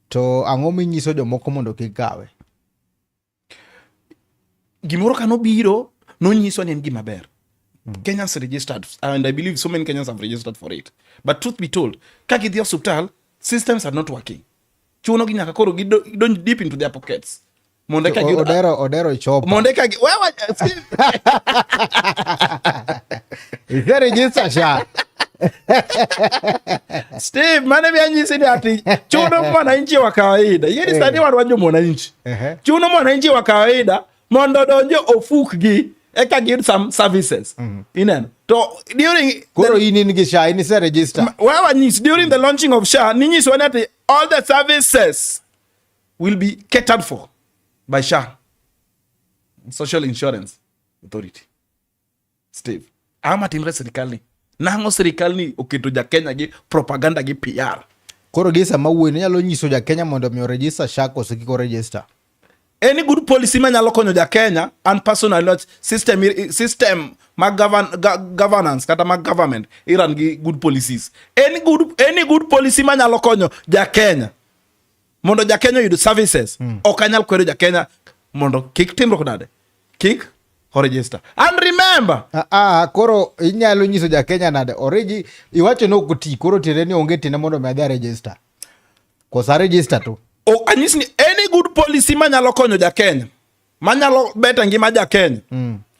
to ang'o minyiso jomoko mondo kikawe gimoro kano biro nonyiso ni en gima ber Kenyans registered and I believe so many Kenyans have registered for it but truth be told kaki dhia hospital systems are not working chuno gi nyaka koro gidonj deep into their pockets monde ka Odero chopa monde ka wewe ise register SHA Steve mane vyanyisi ni ati chuno mwananchi wa kawaida yeri sadi wanwanjo mwananchi chuno mwananchi wa kawaida mondo donjo ofuk gi eka give some services ineno to during koro ini ngi SHA ini se register wewe nyisi during the launching of SHA ninyisi wanati all the services will be catered for by SHA Social Insurance Authority. Steve ama timre serikali nango serikali oketo ja Kenya gi propaganda gi PR koro gisa mawuono nyalo nyiso ja Kenya mondo mi register SHA koso kiko register any good policy manyalo konyo ja Kenya and personal system mag governance kata mag government iran gi good policies any good policy manyalo konyo ja Kenya mondo ja Kenya yudo services okanyal kwero ja Kenya mondo kik timro kodade kik register and remember koro inyalo nyiso ja Kenya nade origi iwacho no kuti koro tireni onge tine mondo me adhi register kosa register to anyisi ni any good policy manyalo konyo ja Kenya manyalo beta ngima ja Kenya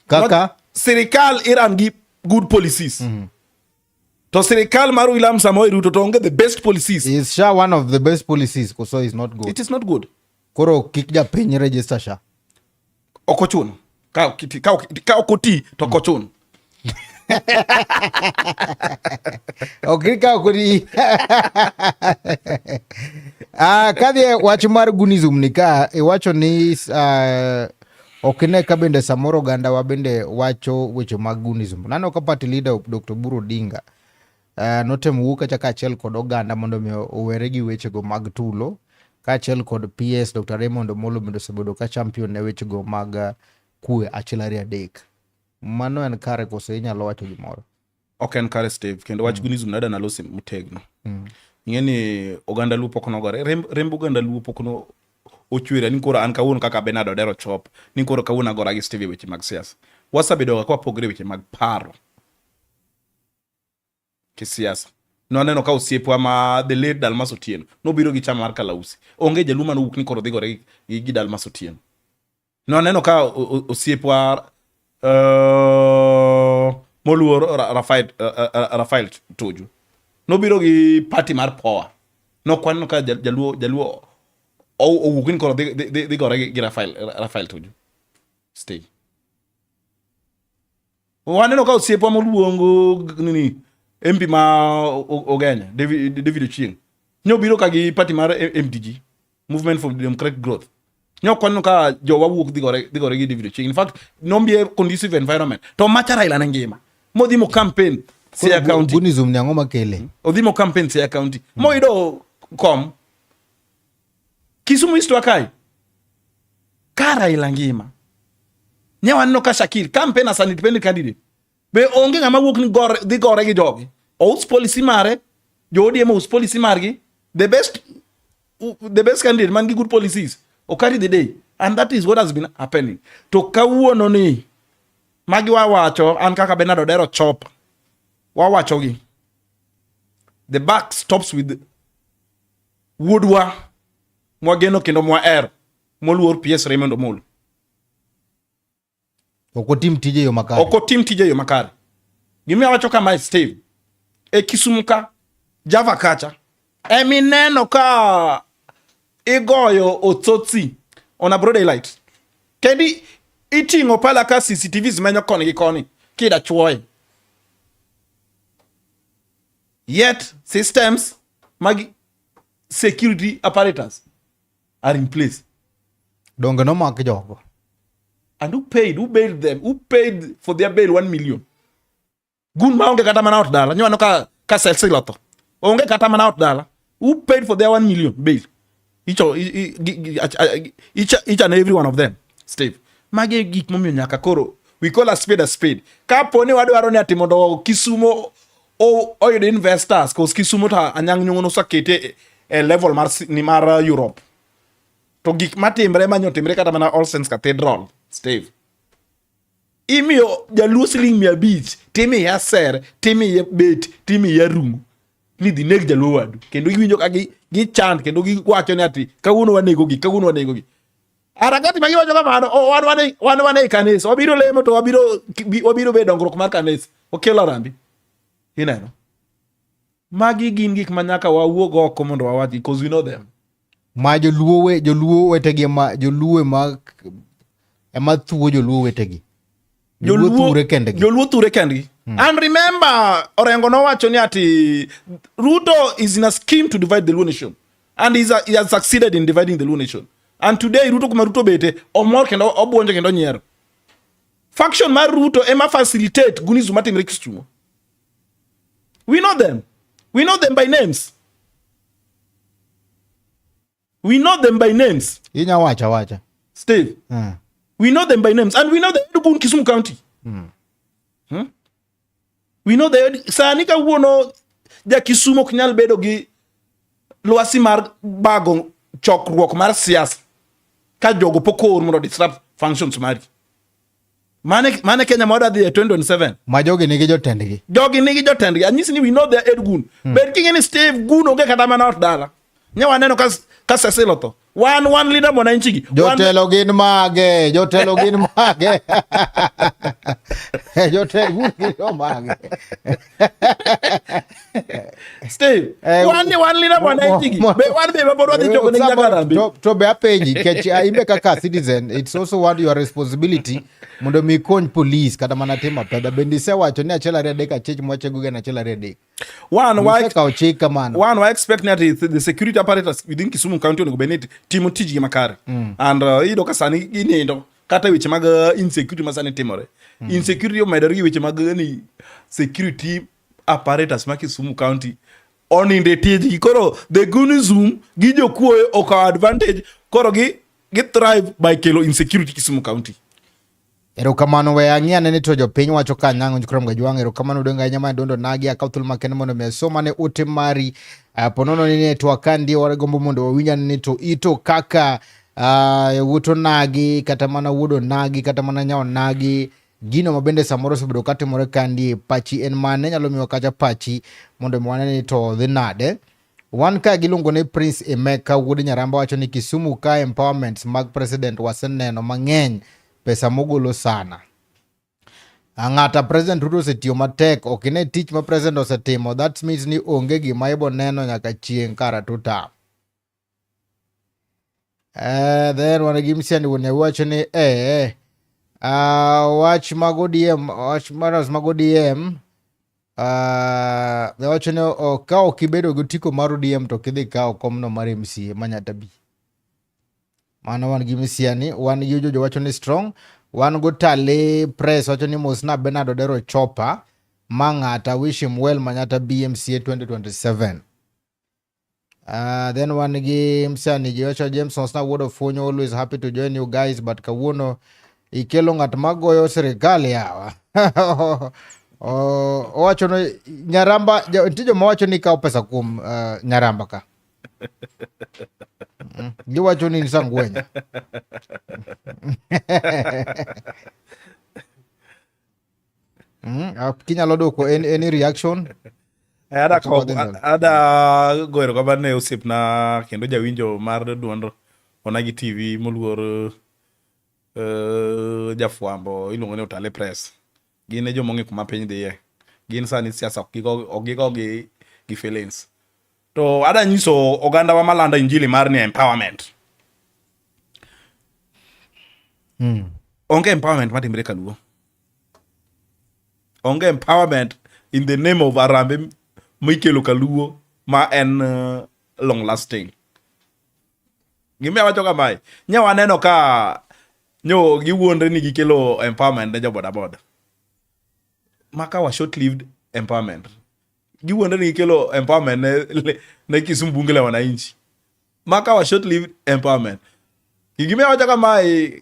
kaka sirikal iran gi good policies to sirikal mar William Samoei Ruto to onge the best policies. Is SHA one of the best policies so is not good? It is not good. Koro kik ja piny register SHA okochuno ka okoti to kochuno ok ka okoti kadhi wach mar gunism ni ka iwacho ni ok ne ka bende samoro ganda wa bende wacho weche mag gunism nano ka party leader Dr. Buru Odinga notem wuok ka achiel kod oganda mondo mi owere gi weche go mag tulo ka achiel kod PS Dr. Raymond Omolo bende osebedo ka champion ne weche go mag kwe achiel ari adek mano en kare koso inyalo wacho gimoro ok en kare Steve kendo wach gunism nada nalosi mutegno ngeni oganda lupo kono gore rembo oganda lupo kono ochwera ni koro an kawuono kaka Benard Odero chop ni koro kawuono agora gi Steve weche mag siasa wasabedo kwa pogre weche mag paro kisiasa no aneno ka osiepwa ma the late Dalmas Otieno no biro gi chama mar Kalausi onge jaluma no wuk ni koro dhi gore gi Dalmas Otieno no aneno ka osiepwa moluor Rafael Tuju no biro gi party mar Power no kwano ka jaluo wuk ni koro dhi gore gi Rafael Tuju stay waneno ka osiepwa moluongo nini MP ma Ogenya David Ochieng nyo biro ka gi party mar MDG Movement for Democratic Growth nyo kwano ka jowa wuok dhi gore gi David Ochieng in fact nombie conducive environment to macha Raila na ngima modhi mo campaign Siaya County gunism ni ang'o makele odhi mo campaign Siaya County odhi mo campaign Siaya County. Modhi mo campaign Siaya County. Modhi mo campaign Siaya County. Modhi mo campaign Siaya County. Modhi mo campaign Siaya County. Modhi mo campaign Siaya County. Moido kom Kisumu East wakai kara ilangima nyawan no ka Shakil campaign as an independent candidate be onge ngama wuok ni dhi gore gi jogi ous policy mare jodi ema ous policy margi the best candidate man gi good policies o carry the day, and that is what has been happening. To kawuono ni magi wawacho an kaka Benard Odero chop wawacho gi the back stops with Woodwa mwageno kendo mwaer moluor PS Raymond Omolo. Okotim tije yo makare. Okotim tije yo makare. Gimi wacho kama Steve. E Kisumu ka Java kacha. Emineno ka igoyo otsotsi on a broad daylight. Kendi itingo pala ka CCTVs menyo koni gi koni. Kida chwoy. Yet systems magi security apparatus are in place. Donge no mak jogo. And who bailed them? Who paid for their bail 1 million? Gun ma onge kata mana out dala. Nyo ano ka selsiloto. Onge kata mana out dala. Who paid for their 1 million bail? Each and every one of them. Steve. Mage gik momio nyaka koro. We call a spade. Kapo ni wadwaro ni atimo do Kisumu o yode investors cause Kisumu ta anyang nyongo sa kete a level mar Europe. To gik matimbre manyo timbre kata mana All Saints Cathedral. Steve. Imio jaluo siling 500 timi ya ser, timi ya bet, timi ya rungu. Ni di nek jaluo wadu. Kendo giwinjo ka gi chant kendo gi wacho ni ati kawuono wanego gi. Aragati magi wacho kamano wan kanisa. Wabiro lemo to wabiro bedo dongruok mar kanisa. Okelo rambi. Ineno. Magi gin gik manyaka wawuog oko mondo wawachi because we know them. Ma joluo wetegi ema thuo joluo wetegi. Joluo ture kendgi. And remember, Orengo no wacho ni ati Ruto is in a scheme to divide the Luo nation. And he has succeeded in dividing the Luo nation. And today, Ruto kuma Ruto bete, omor kendo obonje kendo nyiero. Faction mar Ruto ema facilitate gunizu matimre Kisumu. We know them. We know them by names. Inya wacha. Steve. We know them by names. And we know the Edubun Kisumu County. We know the Sanika wuono ja Kisumu knyal bedo gi lwasi mar bago chokruok mar siasa. Ka jogo pokor mondo disrupt functions mari. Mane Kenya moda the 2027. Ma jogi nigi jotendgi. Anyisi ni we know the Edgun. But kingeni Steve Gun oge kata mana ot dala. Nyawa neno ka seseloto. One leader mwananchi gi. Jotelo gin mage. Jotelo gin mage. Steve, one leader mwananchi gi. Be one be mapodwa thi jogo ne nyakarambi. To be apenji kech imbe kaka citizen, it's also what your responsibility mondo mi kony police kata mana tema peda bendi se wacho ni achela rede ka chech mwache guge na achela rede. One why expect that the security apparatus within Kisumu County onego benit timo tiji makare. And ido kasani inindo kata weche mag insecurity masani timore. Insecurity omedore gi weche mag ni security apparatus ma Kisumu County oninde tiji koro the gunizum gi jokuoe okaw advantage koro gi thrive by kelo insecurity Kisumu County. Erokamano we ang'iane ni to jopiny wacho ka nyango njukrom ga jwang. Erokamano donga nyama Duond Onagi akautul makene mondo me soma ne ute mari ponono ni netwakandi waregombo mondo wawinya ni to ito kaka Wuot Onagi kata mana Wuod Onagi kata mana Nya Onagi gino mabende samoro sebedo katimore kandi pachi en mane nyalo miyo kacha pachi mondo mwane ni to dhi nade. Wan ka gilungo ne Prince Emeka Wuod Nyaramba wacho ni Kisumu ka empowerments mag president waseneno mang'eny pesa mogolo sana. Ang'ata President Ruto setio matek okine tich ma president osetimo. That means ni onge gima ibo neno nyaka chieng' kara tuta. Then wanagimsia ni wacho ni watch magodiem the wacho ni ka okibedo gutiko maru DM to kidhi ka okomno mar MCA manyatabi. Mano wan gi misiani, wan yujo wacho ni strong, wan go tale press wacho ni mosna Benard Odero chopa, mang'ata wish him well manyata BMCA 2027. Then wan gi msani Joshua James Osna Word of Fonyo, always happy to join you guys, but kawuono ikelo ng'at magoyo sirikal yawa. Owacho no Nyaramba, nitie joma wacho ni kawo pesa kuom Nyaramba ka. Giwacho ni Sangwenya. Kinyalo dwoko any reaction? Ada goero kaba ne osip na kendo jawinjo mar Duond Onagi TV moluor jafwambo iluongo ni Otale Press. Gin e jomong'e kuma piny dhiye. Gin sani siasa ogigo gi feelings. To ada nyiso oganda wa malanda injili mar ni empowerment. Onge empowerment matimre kaluo. Onge empowerment in the name of Arambe mikelo kaluo ma en long lasting. Gime wacho kamae. Nya waneno ka nyo giwuondre ni gikelo empowerment ne joboda boda. Maka wa short lived empowerment. Giwuondre ni gikelo empowerment ne Kisumu bunge la wananchi. Maka wa short lived empowerment. Gime wacho kamae.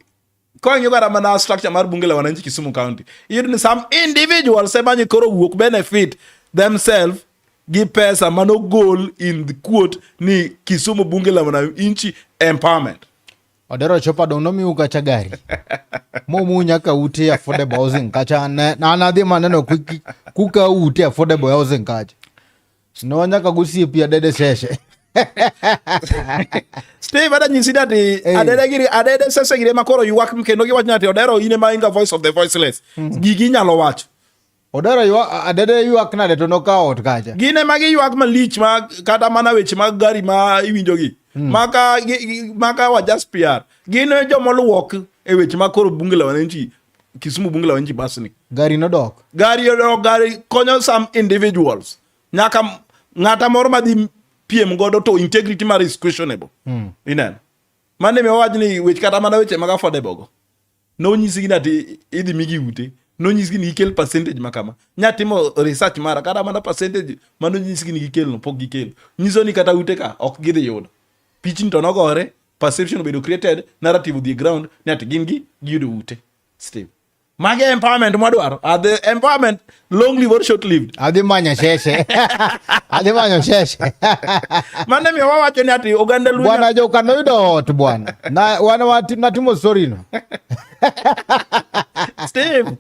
Going you got a structure mar bunge la wananchi Kisumu County. Even some individuals say many koro work benefit themselves give pesa mano goal in the quote ni Kisumu bunge la wananchi empowerment. Odero chopa dong no miuka chagari. Mo nyaka uti affordable housing kacha na anadhi maneno kuka uti affordable housing kacha. No nyaka gusi pia dede sheshe. Steve ada nyisi dati adede sese gire makoro yuwak mkendo gi wachna ti Odero ine mainga voice of the voiceless. Gigi nyalo wacho. Odero adede yuwak nade to noka ot kacha. Gine magi yuwak malich ma kata mana weche mag gari ma iwinjo gi. Maka wa just PR. Gine jomoluok e weche makoro bunge la wananchi Kisumu bunge la wananchi basni. Gari no dok. Gari konyo some individuals. Nyaka ng'ata moro madhi PM godo to integrity mar is questionable. Inan. Mane me waj ni wech kata mana weche mag affordable go. No nyisi gina ti idhi migi ute. No nyisi gini ikel percentage makama. Nya timo research mara kata mana percentage mano nyisi gini gikel no pok gikel. Nyiso ni kata ute ka ok gidhi yudo. Pitching to nogore, perception obedo created, narrative of the ground, nyati gin giyudo ute. Steve. Mage empowerment mwadwaro. The empowerment long live or short lived. Adhi manyo sheshe. Adhi manyo sheshe. Mane mi wawacho ni ati oganda lunya. Bwana joka no yudo ot bwana. Na wana natimo story no. Steve.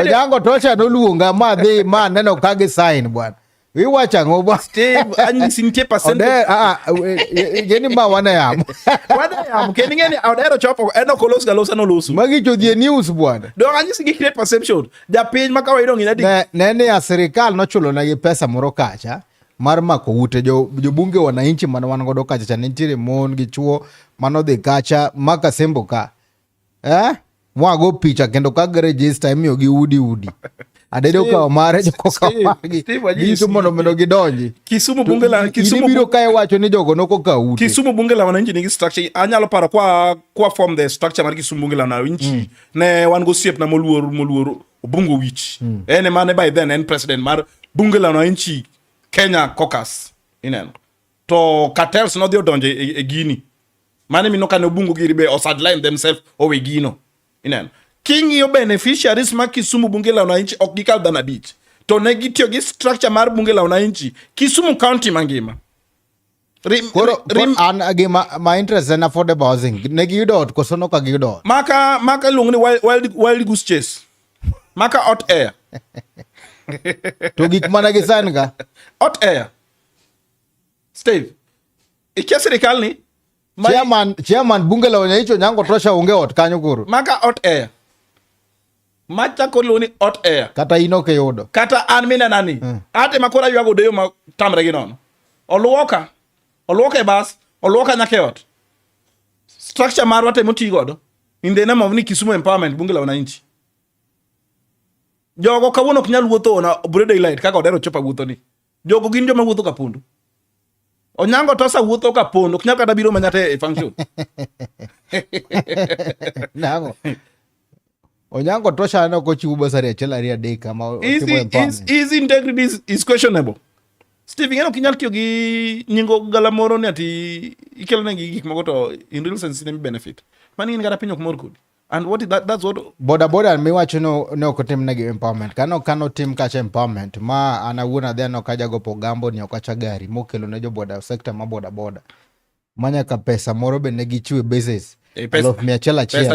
Ojango tosha no luonga ma dhi ma neno kage sign bwana. Wiwacha ngo bwana. Steve anyisi nitie percentage. Geni ma wana yamo. Wana yamo keni ngeni Odero chopo eno kolos galosa no losu. Magi chodhie news bwana. Do anyisi gi create perception. Ja piny ma kawaida ngina di. Ne ya serikal no chulo na gi pesa moro kacha mar mako ute jo bunge wananchi man wan godo kacha cha nitiere mon gi chuo mano dhi kacha maka sembo ka. Mwago picha kendo ka register imiyo gi udi. Adede ka mare joko ka magi. Gisu mono meno gidonji. Kisumu bunge la Kisumu biro kae wacho ni jogo noko ka ute. Kisumu bunge la wananchi nigi structure. Anyalo para kwa form the structure mar Kisumu bunge la wananchi. Ne wan go siep na moluor Obungo Wich. Ene mane by then en president mar bunge la wananchi Kenya caucus. Inen. To cartels no dio donje e gini. Mane mi no kan Obungo giribe o sideline themselves o we gino. Inen. King yo beneficiaries ma Kisumu bunge la wananchi ok gikal dana beach. To ne gitio gi structure mar bunge la wananchi Kisumu county mangima. An agima ma interest in affordable housing. Ne giyudo ot koso no ka giyudo. Maka lungu ni wild goose chase. Maka hot air. To gik mana gisan ka. Hot air. Steve. Ikia serikali ni chairman bunge la wananchi nyango tosha unge ot kanyo kuro. Maka hot air. Macha koloni hot air. Kata ino ke yodo. Kata an mina nani. Ate makora yuago deyo ma tamre ginon. Oluoka e bas. Oluoka nyake ot. Structure maru ate moti godo. In the name of ni Kisumu empowerment bunge la wananchi. Jogo kawuono ok nyal wuotho na Broad Daylight kaka Odero chopa wuotho ni. Jogo gin joma wuotho kapondo. Onyango tosa wuotho kapondo ok nyal kata biro manyate e function. Nango. Onyango tosha no ko chiwo basari achela ria deka ma his integrity is questionable. Steve ing'eno kinyal tiyo gi nyingo galamoro ni ati ikelo negi gik moko to in real sense ne benefit. Mani in kata piny ok mor kodi. And what is that? That's what boda miwacho ne ok otim negi empowerment. Kano tim kacha empowerment ma an awuon adhi no kaja gopo gambo ni okacha gari mokelo ne jo boda sector ma boda. Manyaka pesa moro be negi chiwe basis. Pesa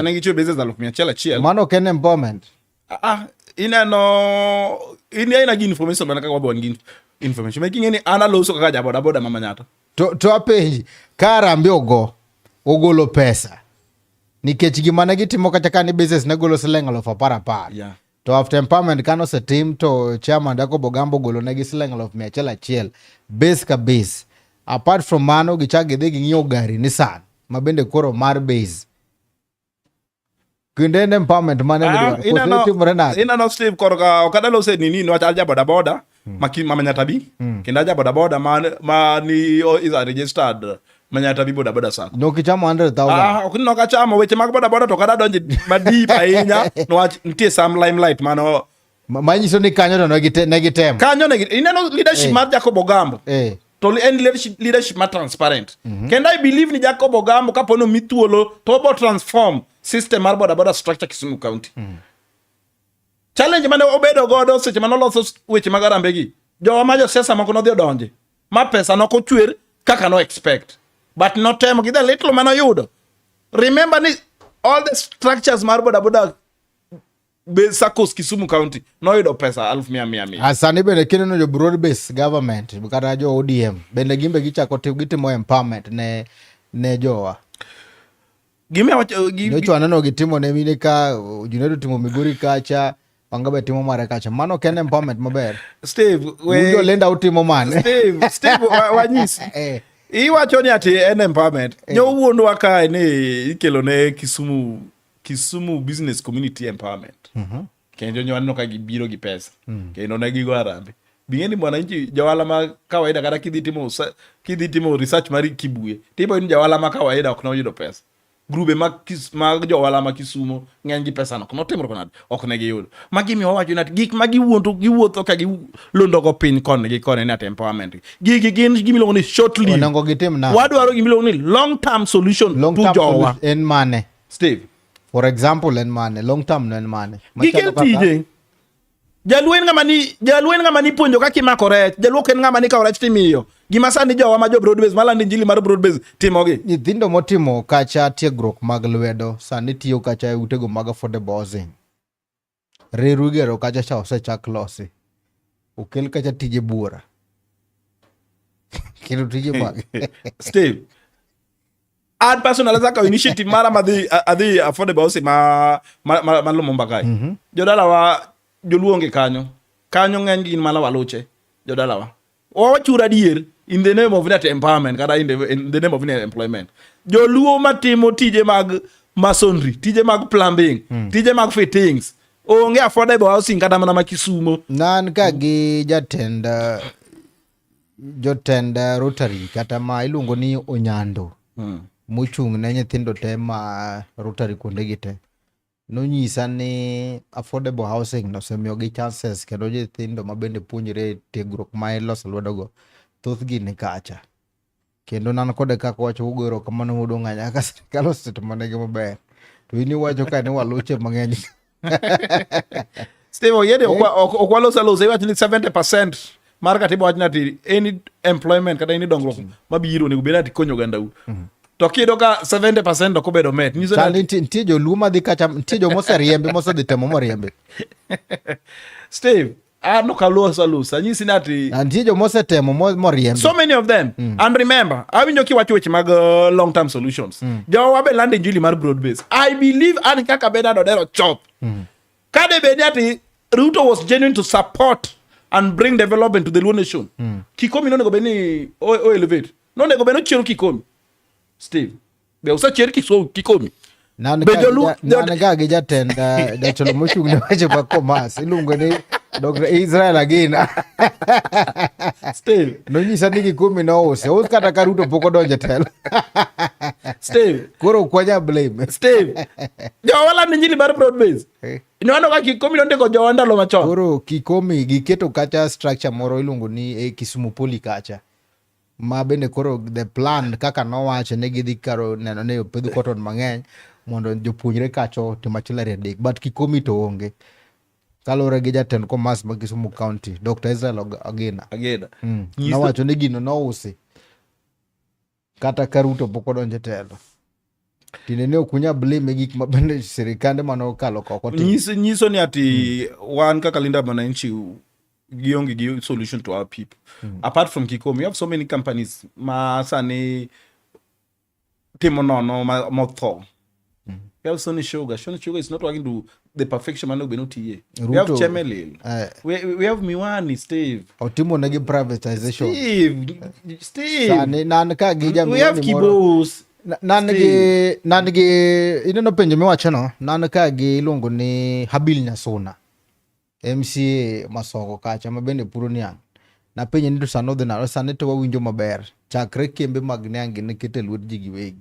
negi chiwe basis 1,100. Mano ken empowerment. Ina gi information bana kaka wabon gi information. Making any analoso kaka ja boda mama nyata. To apenji karambe ogolo pesa. Nikech gima ne gitimo kata ka ni business ne golo siling 10,000. Yeah. To after empowerment kano se team to chairman Dako Bogambo golo ne gi siling 100,000 base ka base. Apart from mano gichagi dhi ng'iewo gari Nissan mabende koro mar base. Kinde ne empowerment mane midwaro. Ina no Steve koroka okadalo se nini no aja boda mama nyatabi. Kenda aja boda man is a registered Manyata bi boda sa. No kichamo 100,000. Ok no kachamo weche mag boda to kada donje madip ahinya no nitie some limelight mano manyiso ni kanyo to ne gitem. Kanyo ne ineno leadership mar Jacob Ogambo. To en leadership ma transparent. Kendo I believe ni Jacob Ogambo kapono mithuolo to bo transform system mar boda structure Kisumu County. Challenge mane obedo godo seche mano loso weche mag arambegi. Jowa ma josiasa moko no dhi odonje. Ma pesa no kochwer kaka no expect. But not time give a little man yudo. Remember all the structures mar boda be sakos Kisumu County no yudo pesa 100,000. Asani bende kene no jo broad base government bukara jo ODM bende gimbe gichako gitimo empowerment ne jowa. Nyocho anano gitimo ne mine ka junedo timo Migori kacha wangabe timo mare kacha. Mano kene empowerment maber. Steve we lenda utimo man. Steve wanyisi. Iwacho ni ati en empowerment. Nyo wuondo waka ni ikelo ne Kisumu business community empowerment. Kendo nyo anno ka gibiro gi pesa. Kendo ne gigo arambe. Bingeni mwananchi jawala ma kawaida kata kidhi timo research mari Kibuye. Tipo ni jawala ma kawaida ok no yudo pesa. Grube mag jowala ma Kisumo ng'eny gi pesa no no timro konad ok ne giyudo. Magi mi wawacho ni gik ma giwuotho ka gilondo go piny kone gi kone ni empowerment. Gigi gin gimiluongo ni short lived. Onengo gitim na. Wadwaro gimiluongo ni long term solution to jowa. En mane? Steve. For example en mane? Long term no en mane? Gikel tije. Jalwen ngama ni puonjo kaka imako rech. Jaluok en ngama ni kawo rech timiyo. Gima sani jowa ma jo broadbase malandi njili mar broadbase timogi. Nyithindo motimo kacha tiegruok mag lwedo sani tiyo kacha utego mag affordable housing. Reru gero kacha cha osechak losi. Ukel kacha tije bura. Kilo tije mag. Steve. Ad personal zaka initiative mara madhi affordable housing ma Lumumba kai. Jodala wa joluonge kanyo ng'eny gin mana waluche jodalawa wachura dier in the name of that empowerment kata in the name of employment. Joluo matimo tije mag masonry, tije mag plumbing, tije mag fittings onge affordable housing kata mana ma Kisumo. Nan ka gi jotend Rotary kata ma iluongo ni Onyando mochung' ne nyithindo te ma Rotary kuonde gite nonyisa ni affordable housing no semiyo gi chances kendo nyithindo mabende puonjre tiegruok ma iloso lwedogo thothgi ni kacha. Kendo nan kode kaka wacho ugoro kamano mudo ng'anya ka sirkal osetimo negi maber. To in iwacho ka ni waluche mang'eny. Steve yede okwalosa iwacho ni 70% mar katiba wacho ni any employment kata any dongruok mabiro nego bed ati konyo gandau. To kido ka 70% doko bedo met. Nitie joluo madhi kacha, nitie jomose riembe mosedhi temo moriembe. Steve, no kalusa nyisi nati nitie jomose temo moriembe. So many of them. And remember, awinjo kiwacho weche mag long term solutions. Jowa be lande njili mar broad base. I believe an kaka Benard Odero chop. Kade bedi ati Ruto was genuine to support and bring development to the Luo nation. Kikomi no nego beni o elevate. No nego beno chiero Kikomi. Steve, be usa chiero Kikomi. Nanaga gi jatend jatelo mochung' ne weche mag commerce iluongo ni Dr. Israel Agina. Steve, nonyisa ni Kikomi nousi kata ka Ruto pok odonjo e telo. Steve, koro kwanya blame. Steve, jowala ni njili mar broad base. Inwano ka Kikomi ndiko jo ndalo machon. Koro Kikomi giketo kacha structure moro iluongo ni Kisumu Poly kacha. Ma bende koro the plan kaka nowacho ne gidhi karo neno ne opedho cotton mang'eny mondo jopuonjre kacho timachilari adek, but Kikomi to onge. Kalore gi jatend komas ma Kisumu County, Dr. Israel Agena. Nowacho ni gino nousi. Kata Karuto pok odonjo telo. Tinde ne okunya blame gik mabende sirikande manokalo koko. Nyiso ni ati wan kaka Linda Mwananchi gionge gi solution to our people. Apart from Kikomi, you have so many companies ma sani timo nono motho. We have Sony Sugar. Sony Sugar is not working to the perfection man be not here. We have Chemelil. We have Miwani, Steve. Otimo negi privatization. Steve. Sani nanka gija we have Kibos. Nange ineno penjo miwacho no, nanka gi iluongo ni Habil Nyasona. MCA Masongo kacha mabende puro niang. Na penjo ni to sanodhe na sane to wawinjo maber. Chakre kembe mag niang ne kete lwet ji giwegi.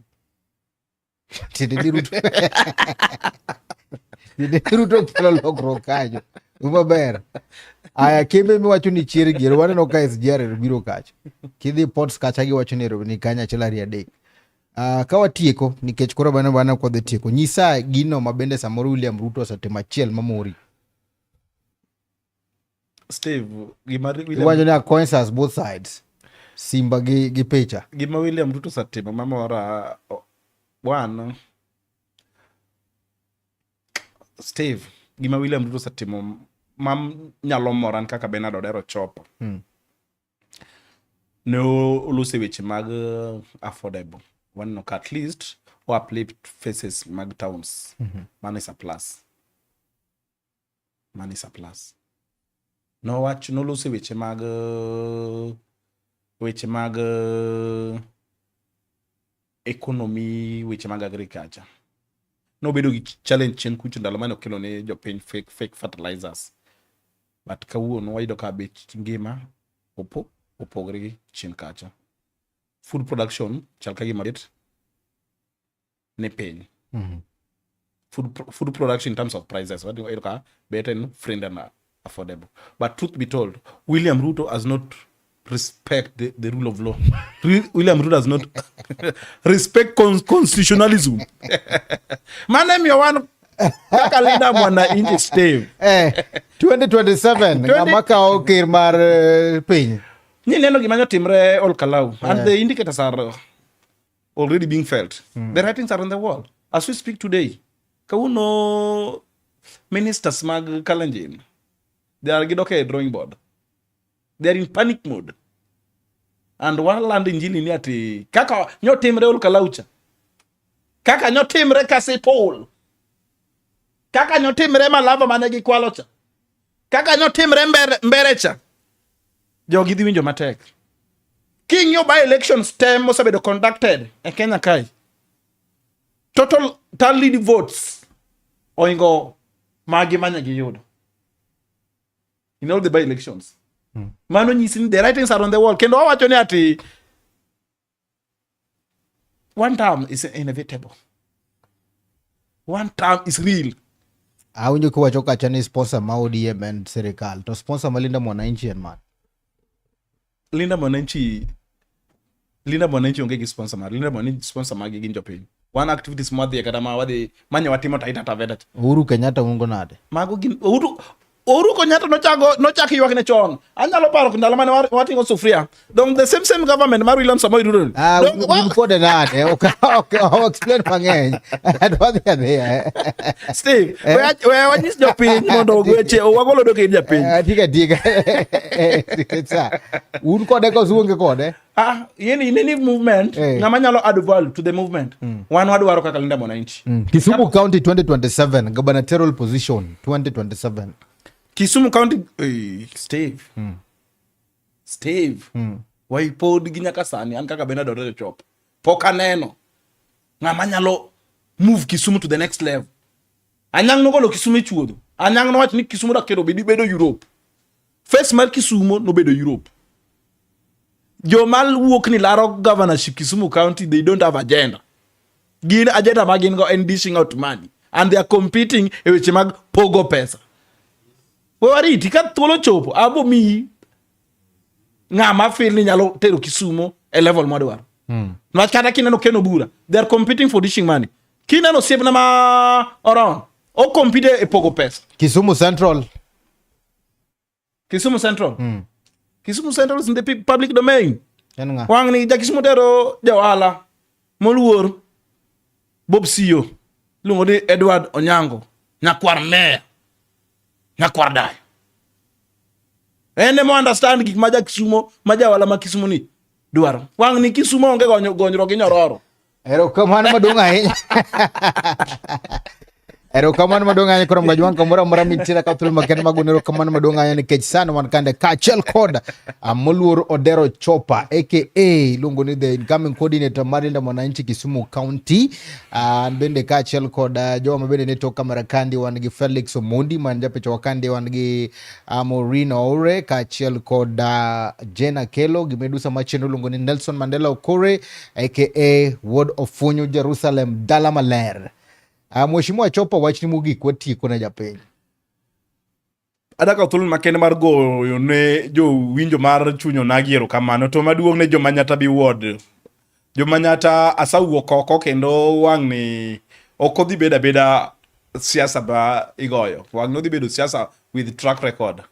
Ruto kelo lokruok kanyo. Maber. Aya kembe miwacho ni chier giero waneno ka SGR biro kacho. Kidhi ports kacha giwacho ni kanya achiel ariyo adek. Ka watieko nikech koro bana kodhi tieko. Nyisa gino mabende samoro William Ruto osetimo achiel mamori. Steve, Iwacho ni coins as both sides. Simba gi picha. Gima William Ruto satimo mamora one. Steve, gima William Ruto satimo mam nyalo moran kaka Benard Odero chopo. No olusi weche mag affordable. One no at least or uplift faces mag towns. Man is a plus. No watch no olusi weche mag economy, weche mag agriculture. No bedo gi challenge chen kucho ndalo mane okelo ne jopiny fake fertilizers. But kawuono wayudo ka bech ngima opogore gi chien kacha. Food production chal ka gima bet ne piny. Food production in terms of prices wayudo ka better friend and affordable. But truth be told, William Ruto has not respect the rule of law. William Ruto does not respect constitutionalism. My name is one kaka Linda Mwananchi Steve. 2027 ngamaka okir mar piny. Ni neno gima timre Ol Kalau and the indicators are already being felt. The writings are on the wall. As we speak today, kauno ministers mag Kalenjin, they are gidoke drawing board. They are in panic mode. And one land injili ni ati kaka nyotimre Ol Kalaucha. Kaka nyotimre Kasipol. Kaka nyotimre Malava manegi kwalocha. Kaka nyotimre Mberecha. Jogi dhi winjo matek. King yo by elections tem mosabedo conducted e Kenya kai. Total tallied votes oingo magi manyagi yudo. In all the by elections. Mano nyisi the writings are on the wall. Kendo wawacho ni ati one term is inevitable. One term is real. Awinjo kuwacho kacha ni sponsor ma ODM and serikal. To sponsor ma Linda Mwananchi en man. Linda Mwananchi onge gi sponsor mar. Linda Mwananchi sponsor magi gin jopiny. One activities mwadhi kata ma wadhi manya watimo taita tavedet. Uhuru Kenyatta ungo nade. Mago gin Uhuru Kenyatta nochaki ywak ne chon. Anyalo paro ndalo mane watingo sufria. Dong the same government mar William Samoei Ruto. Kode nade. Okay, explain mang'eny. Steve, we wanyis jopiny mondo ogweche wagolo doke japiny. Tika. Un kode kosuonge kode. Any movement ngama nyalo add value to the movement. Wan wadwaro kaka Linda Mwananchi. Kisumu County 2027 gubernatorial position 2027. Kisumu County Steve. Wai pod gi nyaka sani an kaka Benard Odero chop. Pok aneno ngama nyalo move Kisumu to the next level. Anyang nogolo Kisumu e chuodho. Anyang nowach ni Kisumu da kero bedo Europe. First mar Kisumu no bedo Europe. Jomal wuok ni laro governorship Kisumu County, they don't have agenda. Gin agenda magin go and dishing out money. and they are competing e weche mag pogo pesa. We wariti ka thuolo chopo abo mi ng'ama feel ni nyalo tero Kisumo e level mwadwaro. Nwach kata kineno Ken Obura, they are competing for dishing money. Kineno siepna ma around, o compete e pogo pesa. Kisumu Central. Kisumu Central is in the public domain. Yan nga. Wang ni Kisumu tero jawala moluor Bob Sio lungo di Edward Onyango nyakwar meya nyakwar dai. Ene mo understand gik maja Kisumo maja wala ma Kisumo ni dwaro. Wang ni Kisumo onge gonyro gi nyororo. Erokamano maduong' ahinya. Erokamano maduong' ahinya kuom Gajwang kamoro amora mitira ka thuolo makende mag erokamano maduong' ahinya nikech sana wan kande kaachiel kod moluor Odero Chopa aka luongo ni the incoming coordinator mar Linda Mwananchi Kisumu County. Bende kaachiel kod joma bende ne tok kamera kandi wan gi Felix Omondi man japecho wakandi wan gi Maureen Rowere kaachiel kod Jenna Kelo gi Medusa machendo luongo ni Nelson Mandela Okore aka Ward of Funyo Jerusalem Dala Maler. Mheshimiwa Chopa wachni mogik watieko na japiny. Adaka thuolo makende mar goyo ne jo winjo mar Chuny Onagi erokamano to maduong' ne joma nyata bi ward. Joma nyata asawuok oko kendo wang' ni ok odhi beda siasa ba igoyo. Wang' odhi bedo siasa with track record.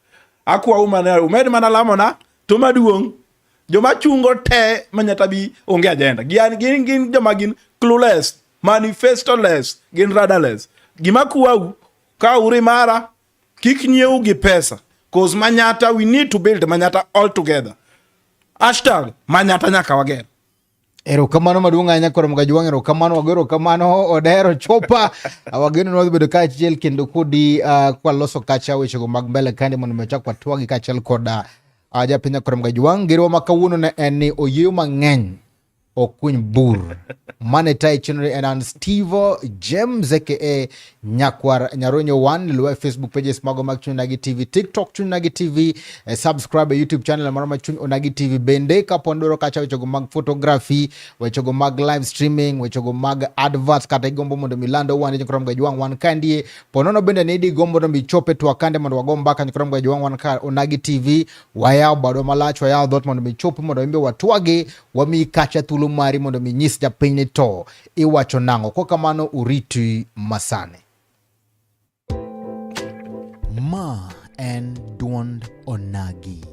Akwa umed mana lamona to maduong' joma chungo te manyata bi onge agenda. Gin joma gin clueless, manifestoless, gin radarless. Gima kuau ka uri mara kik nyiew gi pesa. Cause Manyata, we need to build Manyata all together. Hashtag Manyata nyaka wager. Erokamano maduong' ahinya kuom Gajwang'. Erokamano wagero kamano Odero Chopa. Wageno nwadhi bedo kaachiel kendo kodi kwa loso kacha wechego mag mbele kandi mondo mechak watwagi kaachiel kod japiny kuom Gajwang'. Gero ma kawuono ne en ni oyieyo mang'eny okuny bur. Mane tai chenro en Steve James aka Nyakwar Nyaronyo 1. Luwe Facebook pages mago mag Chuny Onagi TV, TikTok Chuny Onagi TV, subscribe YouTube channel maro ma Chuny Onagi TV. Bende kapondoro kacha wechego mag photography, wechego mag live streaming, wechego mag adverts kata igombo mondo milando wan kuom Gajwang' wan kandie. Ponono bende nidi gombo mondo michope to akande mondo wagom mbaka kuom Gajwang' wan ka Onagi TV. Wayao bado malach wayao dot mondo michope mondo imbe watwage wami kacha thuolo mari mondo minyis japiny to iwacho nang'o. Kwa kamano uriti masane. Ma and Duond Onagi.